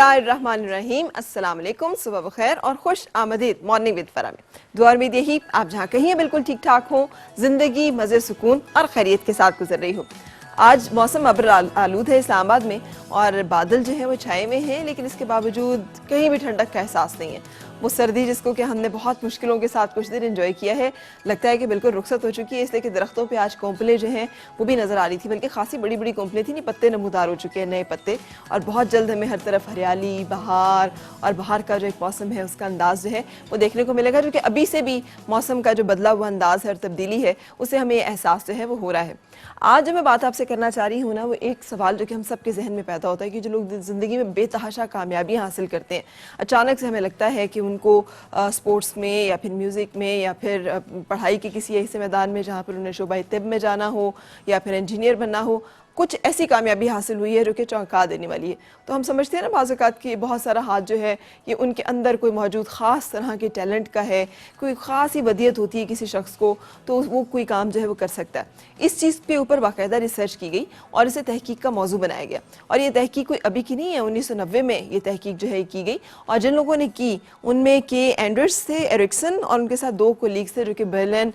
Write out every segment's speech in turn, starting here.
बिस्मिल्लाहिर्रहमानिर्रहीम, अस्सलाम वालेकुम, सुबह बखैर और खुश आमदीद मॉर्निंग विद फरा में। दुआ उम्मीद यही आप जहाँ कहीं हैं बिल्कुल ठीक ठाक हो, जिंदगी मज़े सुकून और खैरियत के साथ गुजर रही हो। आज मौसम अब्र आलूद है इस्लामाबाद में और बादल जो है वो छाए हुए हैं, लेकिन इसके बावजूद कहीं भी ठंडक का एहसास नहीं है। वो सर्दी जिसको कि हमने बहुत मुश्किलों के साथ कुछ दिन एंजॉय किया है, लगता है कि बिल्कुल रुखसत हो चुकी है। इसलिए कि दरख्तों पे आज कोंपलें जो हैं वो भी नज़र आ रही थी, बल्कि खासी बड़ी बड़ी कोंपलें थी, नहीं पत्ते नमूदार हो चुके हैं, नए पत्ते। और बहुत जल्द हमें हर तरफ हरियाली, बहार और बाहर का जो एक मौसम है उसका अंदाज जो है वो देखने को मिलेगा, जो कि अभी से भी मौसम का जो बदला हुआ अंदाज है और तब्दीली है उससे हमें एहसास जो है वो हो रहा है। आज जो मैं बात आपसे करना चाह रही हूँ ना, वो एक सवाल जो कि हम सबके जहन में पैदा होता है कि जो लोग ज़िंदगी में बेतहाशा कामयाबी हासिल करते हैं, अचानक से हमें लगता है कि उनको स्पोर्ट्स में या फिर म्यूज़िक में या फिर पढ़ाई के किसी ऐसे मैदान में जहाँ पर उन्हें शोबा तिब में जाना हो या फिर इंजीनियर बनना हो, कुछ ऐसी कामयाबी हासिल हुई है जो कि चौंका देने वाली है। तो हम समझते हैं ना बाज़ औक़ात कि बहुत सारा हाथ जो है ये उनके अंदर कोई मौजूद ख़ास तरह के टैलेंट का है, कोई ख़ास ही वदियत होती है किसी शख्स को, तो वो कोई काम जो है वो कर सकता है। इस चीज़ के ऊपर बाकायदा रिसर्च की गई और इसे तहकीक का मौजू बनाया गया। और ये तहकीक कोई अभी की नहीं है, 1990 में ये तहकीक जो है की गई। और जिन लोगों ने की उनमें के एंडर्स थे, एरिक्सन और उनके साथ 2 कोलीग्स थे जो कि Berlin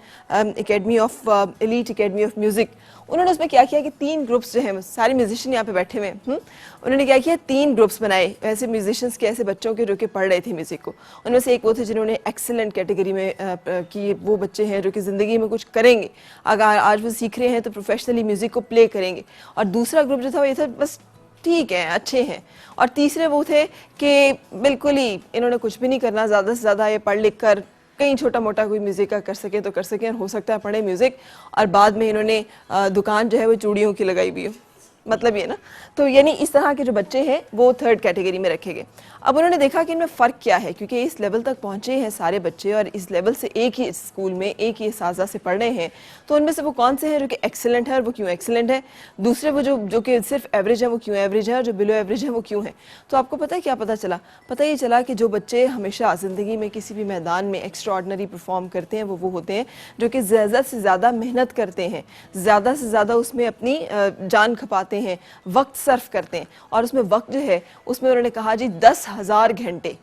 academy of elite academy of music. उन्होंने उसमें क्या किया कि 3 ग्रुप्स जो हैं, सारे म्यूजिशियन यहाँ पे बैठे हुए हैं, उन्होंने क्या किया 3 ग्रुप्स बनाए ऐसे म्यूजिशियंस के, ऐसे बच्चों के जो कि पढ़ रहे थे म्यूज़िक को। उनमें से एक वो थे जिन्होंने एक्सीलेंट कैटेगरी में कि वो बच्चे हैं जो कि ज़िंदगी में कुछ करेंगे, अगर आज वो सीख रहे हैं तो प्रोफेशनली म्यूज़िक को प्ले करेंगे। और दूसरा ग्रुप जो था वो ये था बस ठीक है, अच्छे हैं। और तीसरे वो थे कि बिल्कुल ही इन्होंने कुछ भी नहीं करना, ज़्यादा से ज़्यादा ये पढ़ लिख कर कहीं छोटा मोटा कोई म्यूज़िक का कर सकें तो कर सकें, और हो सकता है पढ़े म्यूज़िक और बाद में इन्होंने दुकान जो है वो चूड़ियों की लगाई हुई हो, मतलब ये ना। तो यानी इस तरह के जो बच्चे हैं वो 3rd कैटेगरी में रखे गए। अब उन्होंने देखा कि इनमें फ़र्क क्या है, क्योंकि इस लेवल तक पहुँचे हैं सारे बच्चे और इस लेवल से एक ही स्कूल में एक ही साजा से पढ़ रहे हैं, तो उनमें से वो कौन से हैं जो कि एक्सीलेंट है और वो क्यों एक्सीलेंट है, दूसरे वो जो कि सिर्फ एवरेज है वो क्यों एवरेज है, और जो बिलो एवरेज है वो क्यों है। तो आपको पता है क्या पता चला? पता ये चला कि जो बच्चे हमेशा ज़िंदगी में किसी भी मैदान में एक्स्ट्राऑर्डिनरी परफॉर्म करते हैं वो होते हैं जो कि ज़्यादा से ज़्यादा मेहनत करते हैं, ज़्यादा से ज़्यादा उसमें अपनी जान खपाते हैं, वक्त सर्फ करते हैं। और उसमें वक्त जो है उसमें उन्होंने कहा जी 10,000 घंटे,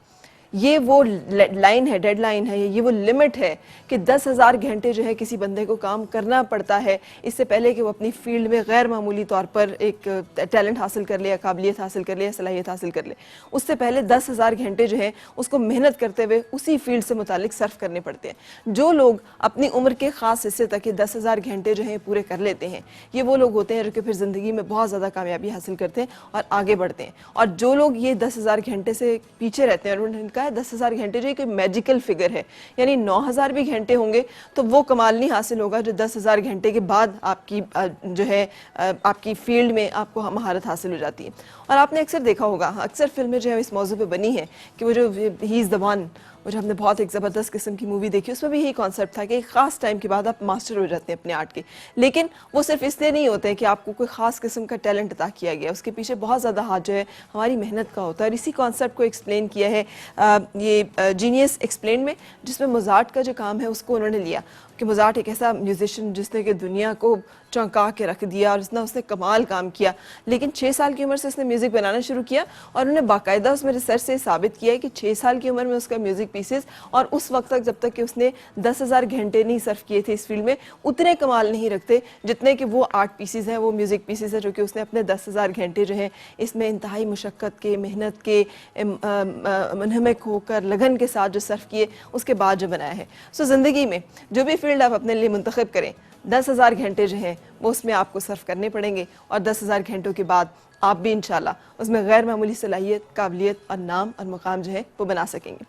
ये वो लाइन है, डेडलाइन है, ये वो लिमिट है कि 10,000 घंटे जो है किसी बंदे को काम करना पड़ता है इससे पहले कि वो अपनी फील्ड में गैर मामूली तौर पर एक टैलेंट हासिल कर ले, काबिलियत हासिल कर ले या सलाहियत हासिल कर ले। उससे पहले 10,000 घंटे जो है उसको मेहनत करते हुए उसी फील्ड से मुतालिक सर्फ करने पड़ते हैं। जो लोग अपनी उम्र के ख़ास हिस्से तक ये 10,000 घंटे जो हैं पूरे कर लेते हैं, ये वो लोग होते हैं जो कि फिर ज़िंदगी में बहुत ज़्यादा कामयाबी हासिल करते हैं और आगे बढ़ते हैं। और जो लोग ये 10,000 घंटे से पीछे रहते हैं, उन्होंने कहा 10,000 घंटे जो एक मैजिकल फिगर है, यानी 9,000 भी घंटे होंगे तो वो कमाल नहीं हासिल होगा जो 10,000 घंटे के बाद आपकी जो है आपकी फील्ड में आपको महारत हासिल हो जाती है। और आपने अक्सर देखा होगा, अक्सर फिल्में जो है इस मौजू पे बनी है कि वो जो ही इज़ द वन, वो जो हमने बहुत एक ज़बरदस्त किस्म की मूवी देखी, उसमें भी यही कॉन्सेप्ट था कि एक ख़ास टाइम के बाद आप मास्टर हो जाते हैं अपने आर्ट के। लेकिन वो सिर्फ इसलिए नहीं होते कि आपको कोई ख़ास किस्म का टैलेंट अता किया गया, उसके पीछे बहुत ज़्यादा हाथ जो है हमारी मेहनत का होता है। और इसी कॉन्सेप्ट को एक्सप्लेन किया है ये जीनियस एक्सप्लेन में, जिसमें मोज़ार्ट का जो काम है उसको उन्होंने लिया कि मोज़ार्ट एक ऐसा म्यूजिशियन जिसने कि दुनिया को चौंका के रख दिया और उसने कमाल काम किया, लेकिन 6 साल की उम्र से उसने म्यूज़िक बनाना शुरू किया। और उन्होंने बाकायदा उसमें रिसर्च से साबित किया है कि 6 साल की उम्र में उसका म्यूज़िक पीसेस और उस वक्त तक जब तक कि उसने 10,000 घंटे नहीं सर्व किए थे इस फील्ड में, उतने कमाल नहीं रखते जितने कि वो आर्ट पीसेस हैं, वो म्यूज़िक पीसेस हैं जो कि उसने अपने 10,000 घंटे जो हैं इसमें इंतहाई मुशक्क़त के, मेहनत के, मुनहमिक होकर लगन के साथ जो सर्व किए उसके बाद जो बनाया है। सो ज़िंदगी में जो भी फील्ड आप अपने लिए मुंतखब करें, 10,000 घंटे जो हैं वो उसमें आपको सर्व करने पड़ेंगे और 10,000 घंटों के बाद आप भी इंशाल्लाह उसमें गैर मामूली सलाहियत, काबिलियत और नाम और मुकाम जो है वो बना सकेंगे।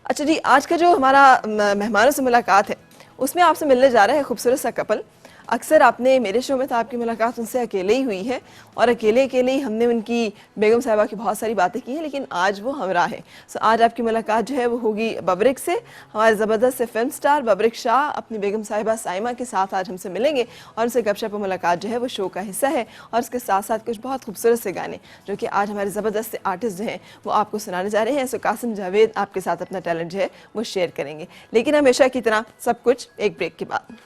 अच्छा जी, आज का जो हमारा मेहमानों से मुलाकात है उसमें आपसे मिलने जा रहा है खूबसूरत सा कपल। अक्सर आपने मेरे शो में तो आपकी मुलाकात उनसे अकेले ही हुई है और अकेले अकेले ही हमने उनकी बेगम साहिबा की बहुत सारी बातें की हैं, लेकिन आज वो हमरा है। सो आज आपकी मुलाकात जो है वो होगी बबरिक से। हमारे ज़बरदस्त से फिल्म स्टार बबरिक शाह अपनी बेगम साहिबा साइमा के साथ आज हमसे मिलेंगे और उनसे गपशप मुलाकात जो है वो शो का हिस्सा है। और उसके साथ साथ कुछ बहुत खूबसूरत से गाने जो कि आज हमारे ज़बरदस्त से आर्टिस्ट जो हैं वो आपको सुनाने जा रहे हैं। सो कासिम जावेद आपके साथ अपना टैलेंट जो है वो शेयर करेंगे, लेकिन हमेशा की तरह सब कुछ एक ब्रेक के बाद।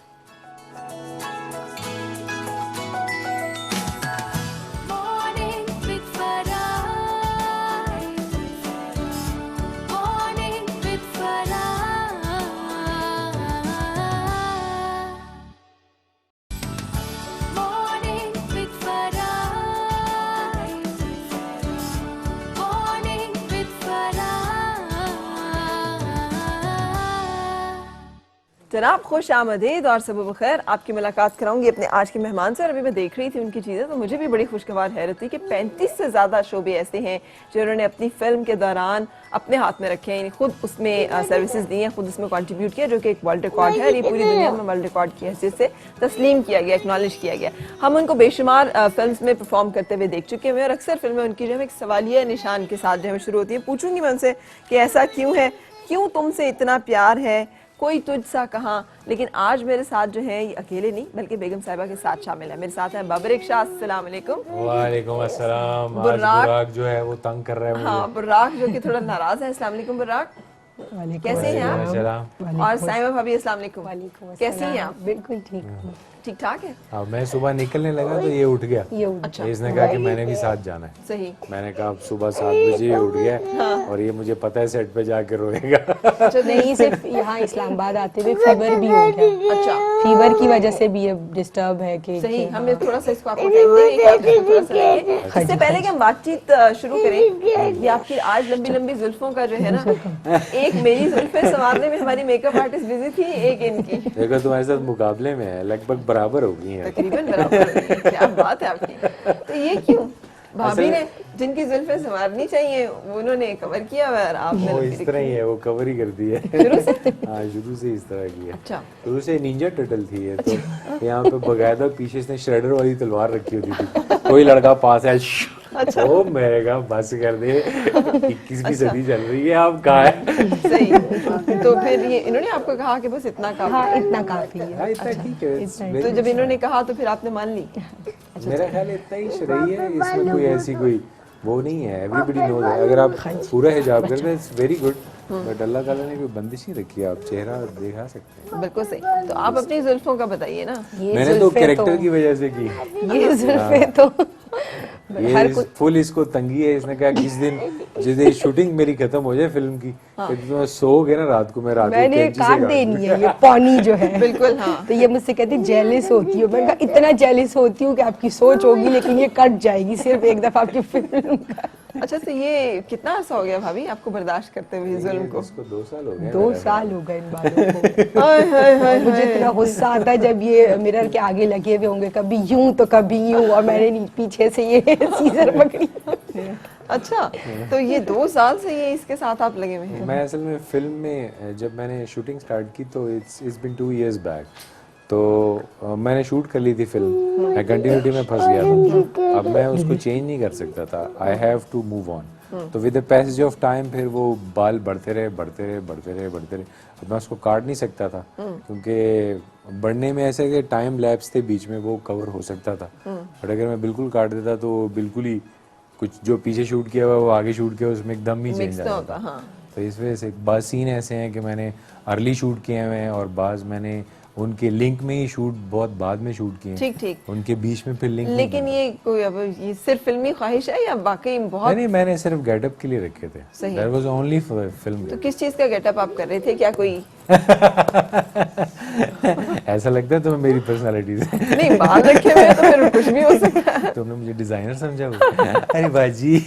जनाब खुश आमदीद और सब बखैर। आपकी मुलाकात कराऊंगी अपने आज के मेहमान से। और अभी मैं देख रही थी उनकी चीज़ें तो मुझे भी बड़ी खुशगवार हैरत हुई कि 35 से ज़्यादा शोबे ऐसे हैं जिन्होंने अपनी फिल्म के दौरान अपने हाथ में रखे हैं, खुद उसमें सर्विसेज दी हैं, खुद उसमें कंट्रीब्यूट किया, जो कि एक वर्ल्ड रिकॉर्ड है और ये पूरी दुनिया में वर्ल्ड रिकॉर्ड की हैसियत से तस्लीम किया गया, एक्नॉलेज किया गया। हम उनको बेशुमार फिल्म में परफॉर्म करते हुए देख चुके हैं और अक्सर फिल्में उनकी जो है एक सवालिया निशान के साथ जो है शुरू होती है। पूछूंगी मैं उनसे कि ऐसा क्यों है, क्यों तुमसे इतना प्यार है, कोई तुझसा कहाँ। लेकिन आज मेरे साथ जो है ये अकेले नहीं बल्कि बेगम साहिबा के साथ शामिल है। मेरे साथ है बाबरिक शाह। अस्सलाम वालेकुम। वालेकुम अस्सलाम। आज बुर्राक जो है वो तंग कर रहा है मुझे। हाँ, बुर्राक जो कि थोड़ा नाराज है। अस्सलाम वालेकुम बुर्राक, कैसे हैं आप? और साइमा भाभी अस्सलाम वालेकुम, कैसी हैं आप? बिल्कुल ठीक हूँ। ठीक ठाक है। हाँ, मैं सुबह निकलने लगा तो ये उठ गया। अच्छा, इसने कहा कि मैंने भी साथ जाना है। सही। मैंने कहा अब सुबह 7 बजे ये उठ गया। हाँ। और ये मुझे पता है सेट पे जाके रोएगा। अच्छा, नहीं सिर्फ यहाँ इस्लामाबाद आते हुए फीवर भी हो गया। अच्छा, फीवर की वजह से भी ये डिस्टर्ब है कि सही। हम थोड़ा सा इसको आपको टाइम देंगे कि आप इसको थोड़ा सा लेंगे। इससे पहले कि हम बातचीत शुरू करें, ये आपकी आज लंबी लंबी जुल्फों का जो है ना, एक मेरी जुल्फे संवारने में हमारी मेकअप आर्टिस्ट बिजी थी, एक इनकी। देखो तुम्हारे साथ मुकाबले में है, लगभग बराबर हो गई है। तकरीबन बराबर। क्या बात है आपकी। तो ये क्यों भाभी ने जिनकी जुल्फे संवारनी चाहिए उन्होंने कवर किया हुआ और आपने वो इस तरह ही है, वो कवर ही करती है शुरू से। हाँ, शुरू से इस तरह की है। अच्छा, शुरू से निंजा टर्टल थी ये तो। यहाँ पे बकायदा पीछे इसने श्रेडर वाली तलवार रखी होती थी। कोई लड़का पास है, अच्छा, ओ मेरे का बस कर दे, 21वीं सदी चल रही है, आप कहाँ है? सही। तो फिर ये इन्होंने आपको कहा कि बस इतना काफी हाँ, है। इतना काफी है। हाँ, इतना ठीक है। तो जब इन्होंने कहा तो फिर आपने मान ली? मेरा ख्याल इतना ही शरई है, इसमें कोई ऐसी कोई वो नहीं है। एवरीबडी नोज है, अगर आप पूरा हिजाब करते हैं इट्स वेरी गुड, बट अल्लाह ताला ने कोई बंदिश नहीं रखी है, आप चेहरा दिखा सकते हैं। बिल्कुल सही। तो आप अपनी जुल्फों का बताइए ना। मैंने तो कैरेक्टर की वजह से की। ये जुल्फे तो ये फुल इसको तंगी है। इसने कहा जिस दिन शूटिंग मेरी खत्म हो जाए फिल्म की, तो तुम सोओगे ना रात को, मैं रात को मैंने कैंची से काट देनी है ये पौनी जो है। बिल्कुल, हाँ। तो ये मुझसे कहती जेलिस होती हूँ। मैंने कहा इतना जेलिस होती हूँ कि आपकी सोच होगी लेकिन ये कट जाएगी सिर्फ एक दफा आपकी फिल्म का। अच्छा, तो ये कितना अर्सा हो गया भाभी आपको बर्दाश्त करते हुए जुल्म को? इसको 2 साल हो गए। 2 साल हो गए इन बातों को। हाय हाय हाय। मुझे इतना गुस्सा आता है जब ये मिरर के आगे लगे हुए होंगे, कभी यूं तो कभी यूं, और मैंने पीछे से ये सीजर पकड़ी। अच्छा, तो ये 2 साल से ये इसके साथ आप लगे हुए हैं? मैं असल में फिल्म में जब मैंने शूटिंग स्टार्ट की तो इट्स बीन 2 years बैक। तो मैंने शूट कर ली थी फिल्म, मैं कंटिन्यूटी में फंस गया था। अब मैं उसको चेंज नहीं कर सकता था, I have to move on. तो with the passage of time फिर वो बाल बढ़ते रहे। अब मैं उसको काट नहीं सकता था क्योंकि बढ़ने में ऐसे कि टाइम लैप्स थे बीच में, वो कवर हो सकता था। बट अगर मैं बिल्कुल काट देता तो बिल्कुल ही कुछ जो पीछे शूट किया हुआ वो आगे शूट किया उसमें एकदम ही चेंज आ जाता। हाँ। तो इस वजह से बाज़ सीन ऐसे हैं कि मैंने अर्ली शूट किए हुए हैं और बाज़ मैंने उनके लिंक में ही शूट बहुत बाद में शूट किए। ठीक ठीक। उनके बीच में फिर लिंक। लेकिन ये कोई अब ये सिर्फ फिल्मी ख्वाहिश है या वाकई बहुत? नहीं, मैंने सिर्फ गेटअप के लिए रखे थे। सही। That was only for film। तो किस चीज का गेटअप आप कर रहे थे? क्या कोई ऐसा लगता है तुम्हें मेरी पर्सनालिटी से? नहीं, बाल रखे हुए तो फिर कुछ भी हो सकता है। तुमने मुझे डिजाइनर समझा हुआ? अरे बाजी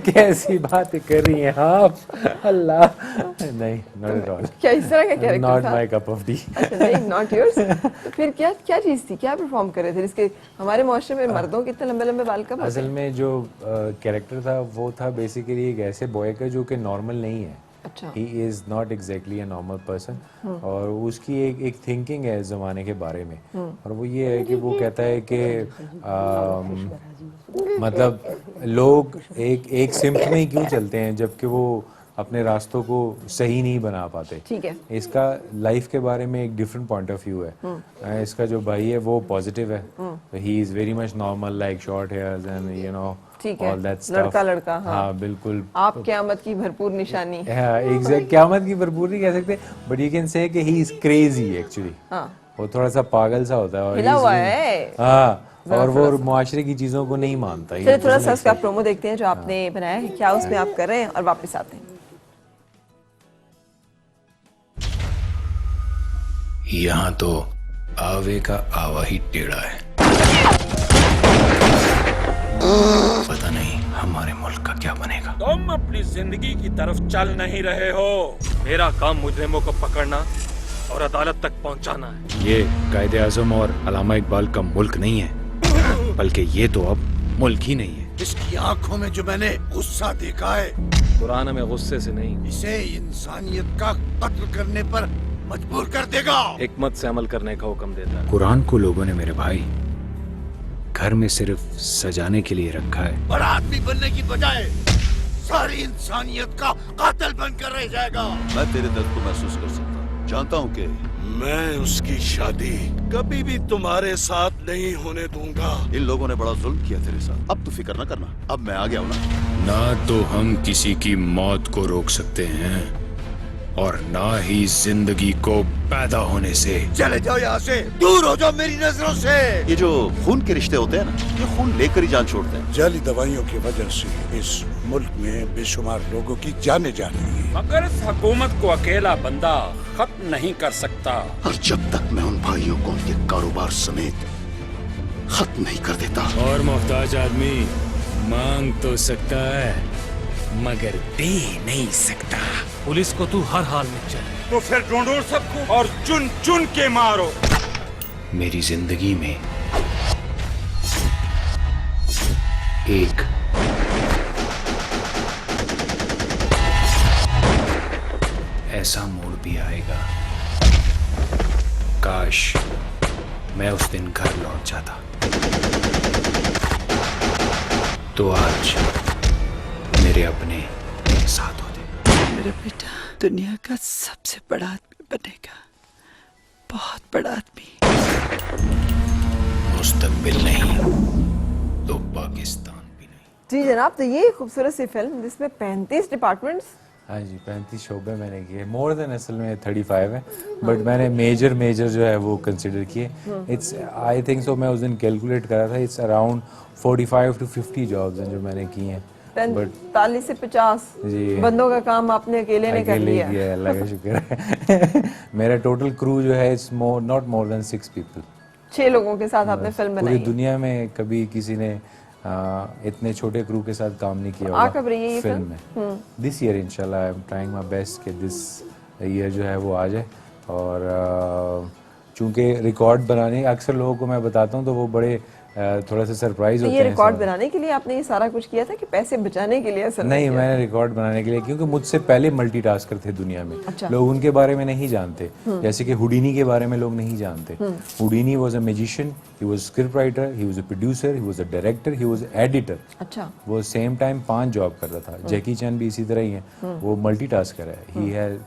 कैसी बातें कर रही हैं आप, अल्लाह। नहीं, नॉट एट ऑल। क्या इस तरह का कैरेक्टर नॉट था? My cup of T. अच्छा, नहीं, नॉट योर्स। तो फिर क्या चीज थी, क्या परफॉर्म कर रहे थे जिसके हमारे माशरे में मर्दों के इतने लंबे लंबे बाल कब होते हैं? असल में जो कैरेक्टर था वो था बेसिकली एक ऐसे बॉय का जो कि नॉर्मल नहीं है। अच्छा। He is not exactly a normal person. और उसकी एक थिंकिंग है ज़माने के बारे में, और वो ये है कि वो कहता है कि मतलब लोग एक सिम्त में ही क्यों चलते हैं जबकि वो अपने रास्तों को सही नहीं बना पाते। ठीक है। इसका लाइफ के बारे में एक डिफरेंट पॉइंट ऑफ व्यू है। इसका जो भाई है वो पॉजिटिव है, he is very much normal, like short hairs and you know ठीक है, ऑल दैट स्टफ। लड़का। हाँ बिल्कुल। आप क़यामत की भरपूर निशानी। हाँ एग्जैक्ट, क़यामत की भरपूर नहीं कह सकते, बट यू कैन से कि ही इज क्रेजी एक्चुअली। हाँ, वो थोड़ा सा पागल सा होता है और हिला हुआ है। हाँ, और वो मुआशरे की चीजों को नहीं मानता। चलिए थोड़ा सा उसका प्रोमो देखते हैं जो आपने बनाया है, क्या उसमें आप कर रहे हैं, और वापस आते हैं। यहाँ तो आवे का आवा ही टेढ़ा है। पता नहीं हमारे मुल्क का क्या बनेगा। तुम अपनी जिंदगी की तरफ चल नहीं रहे हो। मेरा काम मुजरिमों को पकड़ना और अदालत तक पहुंचाना है। ये कायदे आजम और अलामा इकबाल का मुल्क नहीं है, बल्कि ये तो अब मुल्क ही नहीं है। इसकी आंखों में जो मैंने गुस्सा देखा है, कुरान हमें गुस्से से नहीं, इसे इंसानियत का कत्ल करने पर मजबूर कर देगा। हिकमत से अमल करने का हुक्म देता है। कुरान को लोगों ने मेरे भाई घर में सिर्फ सजाने के लिए रखा है। बड़ा आदमी बनने की बजाय सारी इंसानियत का कातिल बनकर रह जाएगा। मैं तेरे दर्द को महसूस कर सकता हूँ। जानता हूँ कि मैं उसकी शादी कभी भी तुम्हारे साथ नहीं होने दूंगा। इन लोगों ने बड़ा जुल्म किया तेरे साथ। अब तू फिक्र न करना, अब मैं आ गया हूँ ना। ना तो हम किसी की मौत को रोक सकते हैं और ना ही जिंदगी को पैदा होने से। चले जाओ यहाँ से, दूर हो जाओ मेरी नजरों से। ये जो खून के रिश्ते होते हैं ना, ये खून लेकर ही जान छोड़ते हैं। जाली दवाइयों की वजह से इस मुल्क में बेशुमार लोगों की जाने जा रही है। मगर इस हुकूमत को अकेला बंदा खत्म नहीं कर सकता। और जब तक मैं उन भाइयों को उनके कारोबार समेत खत्म नहीं कर देता। और मोहताज आदमी मांग तो सकता है मगर दे नहीं सकता। पुलिस को तू हर हाल में चाहिए। तो फिर ढूंढो सबको और चुन चुन के मारो। मेरी जिंदगी में एक ऐसा मोड़ भी आएगा, काश मैं उस दिन घर लौट जाता। तो आज मेरे अपने मेरे साथ होते। मेरा बेटा दुनिया का सबसे बड़ा आदमी बनेगा, बहुत बड़ा आदमी। मुस्तकबिल नहीं तो पाकिस्तान भी नहीं। जी जनाब, तो ये खूबसूरत सी फिल्म जिसमें 35 डिपार्टमेंट्स, हाँ जी 35 शोबे मैंने किए। मोर देन असल में 35 है, बट मैंने मेजर जो है वो कंसिडर किए। इट्स आई थिंक सो, मैं उस दिन कैलकुलेट करा था, इट्स अराउंड 45 to 50 जॉब्स हैं जो मैंने किए हैं। 45 से 50 जी। बंदों का काम आपने अकेले ने कर अकेले लिया। किया है, अल्लाह का शुक्र है। मेरा टोटल क्रू जो है it's not more than 6 people. 6 लोगों के साथ आपने फिल्म पूरी बनाई है। दुनिया में कभी किसी ने इतने छोटे क्रू के साथ काम नहीं किया आ कब रही है ये फिल्म में। दिस ईयर इंशाल्लाह I am trying my best कि दिस ईयर जो है वो आ जाए। और चूंकि रिकॉर्ड बनाने अक्सर लोगों को मैं बताता हूँ तो वो बड़े थोड़ा सा सरप्राइज तो होते ये हैं। रिकॉर्ड बनाने के लिए आपने ये सारा कुछ किया था कि पैसे बचाने के लिए? असल नहीं, मैंने रिकॉर्ड बनाने के लिए, क्योंकि मुझसे पहले मल्टीटास्कर थे दुनिया में। लोग उनके बारे में नहीं जानते, जैसे कि हुडीनी के बारे में लोग नहीं जानते। Houdini was a magician, he was script writer, he was a producer, he was a director, he was editor. अच्छा। वो सेम टाइम 5 जॉब कर रहा था। जैकी चैन भी इसी तरह ही है, वो मल्टीटास्कर है।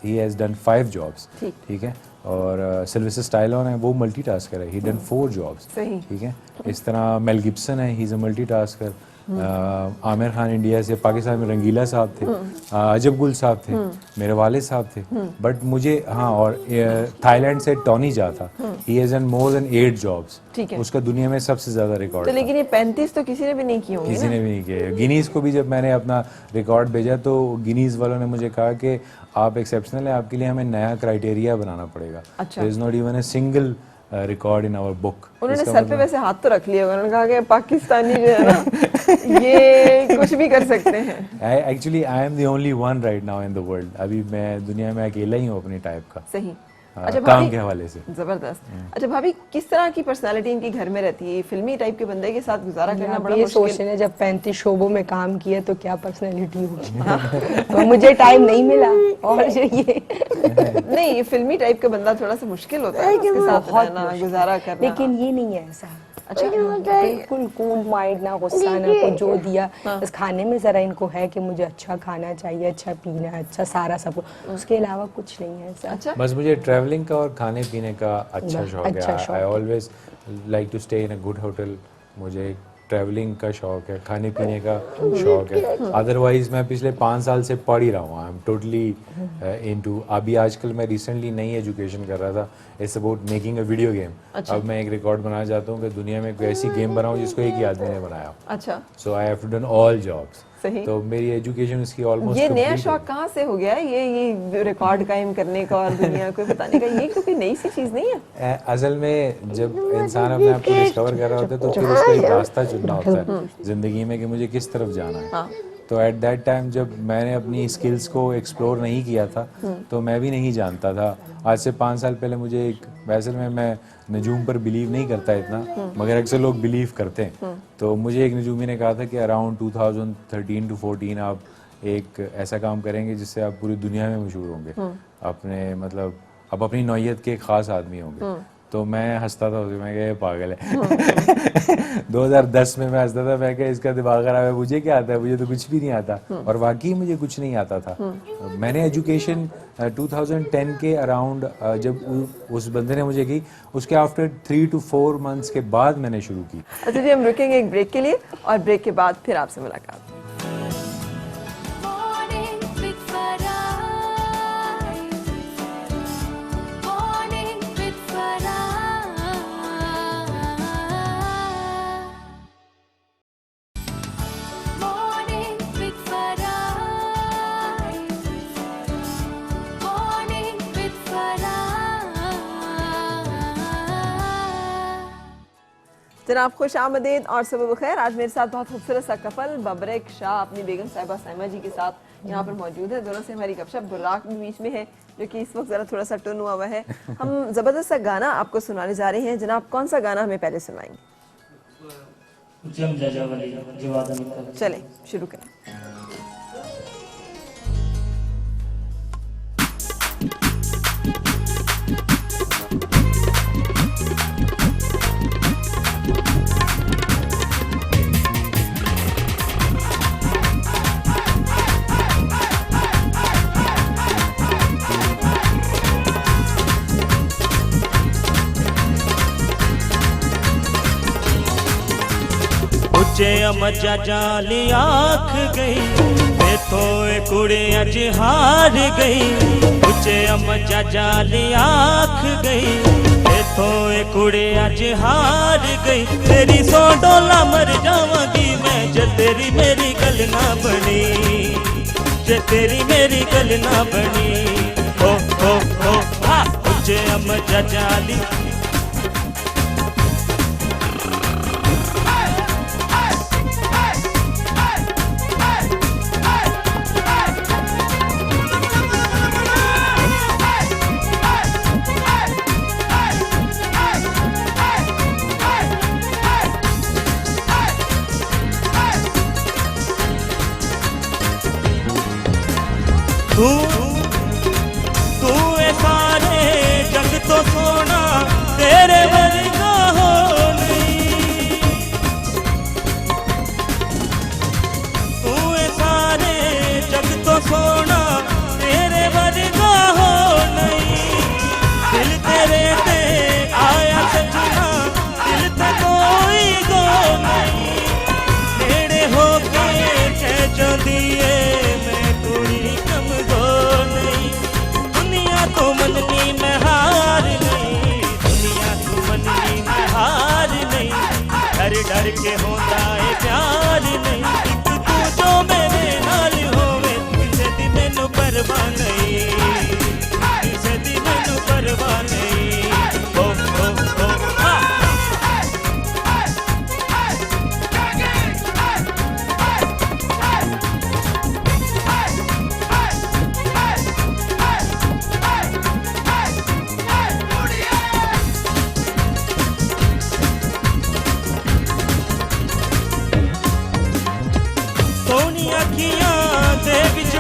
ही हैज डन 5 जॉब्स, ठीक है। और सिल्वेस्टर स्टाइलोन है, वो मल्टीटास्कर है, ही डन 4 जॉब्स, ठीक है। इस तरह मेल गिब्सन है, he is a multitasker. Aamir Khan India से, पाकिस्तान में रंगीला साहब थे, अजब गुल साहब थे, मेरे वाले साहब थे। बट मुझे हाँ, और थाईलैंड से टॉनी जा था, he has done more than 8 jobs, उसका दुनिया में सबसे ज्यादा रिकॉर्ड। तो लेकिन ये 35 तो किसी ने भी नहीं किए होंगे। किसी ने भी नहीं किए। गिनीज को भी जब मैंने अपना रिकॉर्ड भेजा तो गिनीज वालों ने मुझे कहा कि आप एक्सेप्शनल है, आपके लिए हमें नया क्राइटेरिया बनाना पड़ेगा। There is not even a single record in our book. उन्होंने सर पे वैसे हाथ तो रख लिया, उन्होंने कहा कि पाकिस्तानी जो है ना ये कुछ भी कर सकते हैं। Actually I am the only one right now in the world. अभी मैं दुनिया में अकेला ही हूँ अपनी टाइप का। सही। अच्छा, काम के हवाले से जबरदस्त। अच्छा भाभी, किस तरह की पर्सनालिटी इनकी घर में रहती है? फिल्मी टाइप के बंदे के साथ गुजारा करना बड़ा ये मुश्किल। सोच रहे जब 35 शोबों में काम किया तो क्या पर्सनैलिटी होगी। तो मुझे टाइम नहीं मिला। और ये नहीं, ये फिल्मी टाइप का बंदा थोड़ा सा मुश्किल होता है उसके साथ रहना, गुजारा करना। लेकिन ये नहीं है ऐसा। अच्छा, बिल्कुल कूल माइंड, ना गुस्सा, ना को जो दिया। बस खाने में जरा इनको है कि मुझे अच्छा खाना चाहिए, अच्छा पीना, अच्छा सारा सब, उसके अलावा कुछ नहीं है ऐसा। अच्छा। बस मुझे ट्रैवलिंग का और खाने पीने का अच्छा शौक है। I always like to stay in a good hotel. मुझे ट्रैवलिंग का शौक है, खाने पीने का शौक है। अदरवाइज मैं पिछले 5 साल से पढ़ ही रहा हूँ। I am totally into. अभी आजकल मैं रिसेंटली नई एजुकेशन कर रहा था, it's about making a video game. अब मैं एक रिकॉर्ड बनाना चाहता हूँ कि दुनिया में कोई ऐसी गेम बनाऊँ जिसको एक ही आदमी ने बनाया। अच्छा। So I have to done all jobs. सही। तो मेरी एजुकेशन इसकी ऑलमोस्ट। ये नया शौक कहाँ से हो गया है ये रिकॉर्ड कायम करने का और दुनिया को बताने का? ये क्योंकि नई सी चीज नहीं है। असल में जब इंसान अपने आप को डिस्कवर कर रहा होता है तो फिर उसको एक रास्ता चुनना होता है जिंदगी में कि मुझे किस तरफ जाना है। तो एट दैट टाइम जब मैंने अपनी स्किल्स को एक्सप्लोर नहीं किया था तो मैं भी नहीं जानता था। आज से 5 साल पहले मुझे एक, वैसे में मैं नजूम पर बिलीव नहीं करता इतना, मगर अक्सर लोग बिलीव करते हैं। तो मुझे एक नजूमी ने कहा था कि अराउंड 2013 to 14 आप एक ऐसा काम करेंगे जिससे आप पूरी दुनिया में मशहूर होंगे, अपने मतलब आप अपनी नौयत के एक ख़ास आदमी होंगे। तो मैं हंसता था, मैं कहा ये पागल है 2010 में मैं हंसता था, मैं कहा इसका दिमाग खराब है, मुझे क्या आता है, मुझे तो कुछ भी नहीं आता। और वाकई मुझे कुछ नहीं आता था। मैंने एजुकेशन 2010 के अराउंड जब उस बंदे ने मुझे की, उसके आफ्टर 3 to 4 months के बाद मैंने शुरू की। अच्छा जी, हम रुकेंगे एक ब्रेक के लिए और ब्रेक के बाद फिर आपसे मुलाकात। जनाब खुश आमदीद और सुबह बखैर। आज मेरे साथ बहुत खूबसूरत सा कपल बबरेक शाह अपनी बेगम साहिबा साइमा जी के साथ यहाँ पर मौजूद है। दोनों से हमारी गपशप, बुर्राक भी बीच में है जो कि इस वक्त ज़रा थोड़ा सा टर्न हुआ है। हम ज़बरदस्त सा गाना आपको सुनाने जा रहे हैं। जनाब कौन सा गाना हमें पहले सुनाएंगे? चलें शुरू करें। मजा जाली आख गई तो कुड़े अज हार गई। उचे मजा जाली आख गई तो कुड़े अज हार गई। तेरी सौ डोला मर जावांगी मैं जे तेरी मेरी गल ना बनी, जे तेरी मेरी गल ना बनी। ओ हा उचे मजा जाली तू ए सारे जग तो सोना तेरे वर्गा हो नहीं। तू ए सारे जग तो सोना तेरे वर्गा हो नहीं। दिल तेरे ते आया सजना, दिल ते कोई गो नहीं। नेड़े होके कह जांदी है मैं कोई तो मननी में हार नहीं, दुनिया तो मननी में हार नहीं। डर डर के होता है प्यार नहीं। एक तू जो मेरे नाल होवे किसे दी मैनू परवाह नहीं, किसे दी मैनू परवाह नहीं। ओ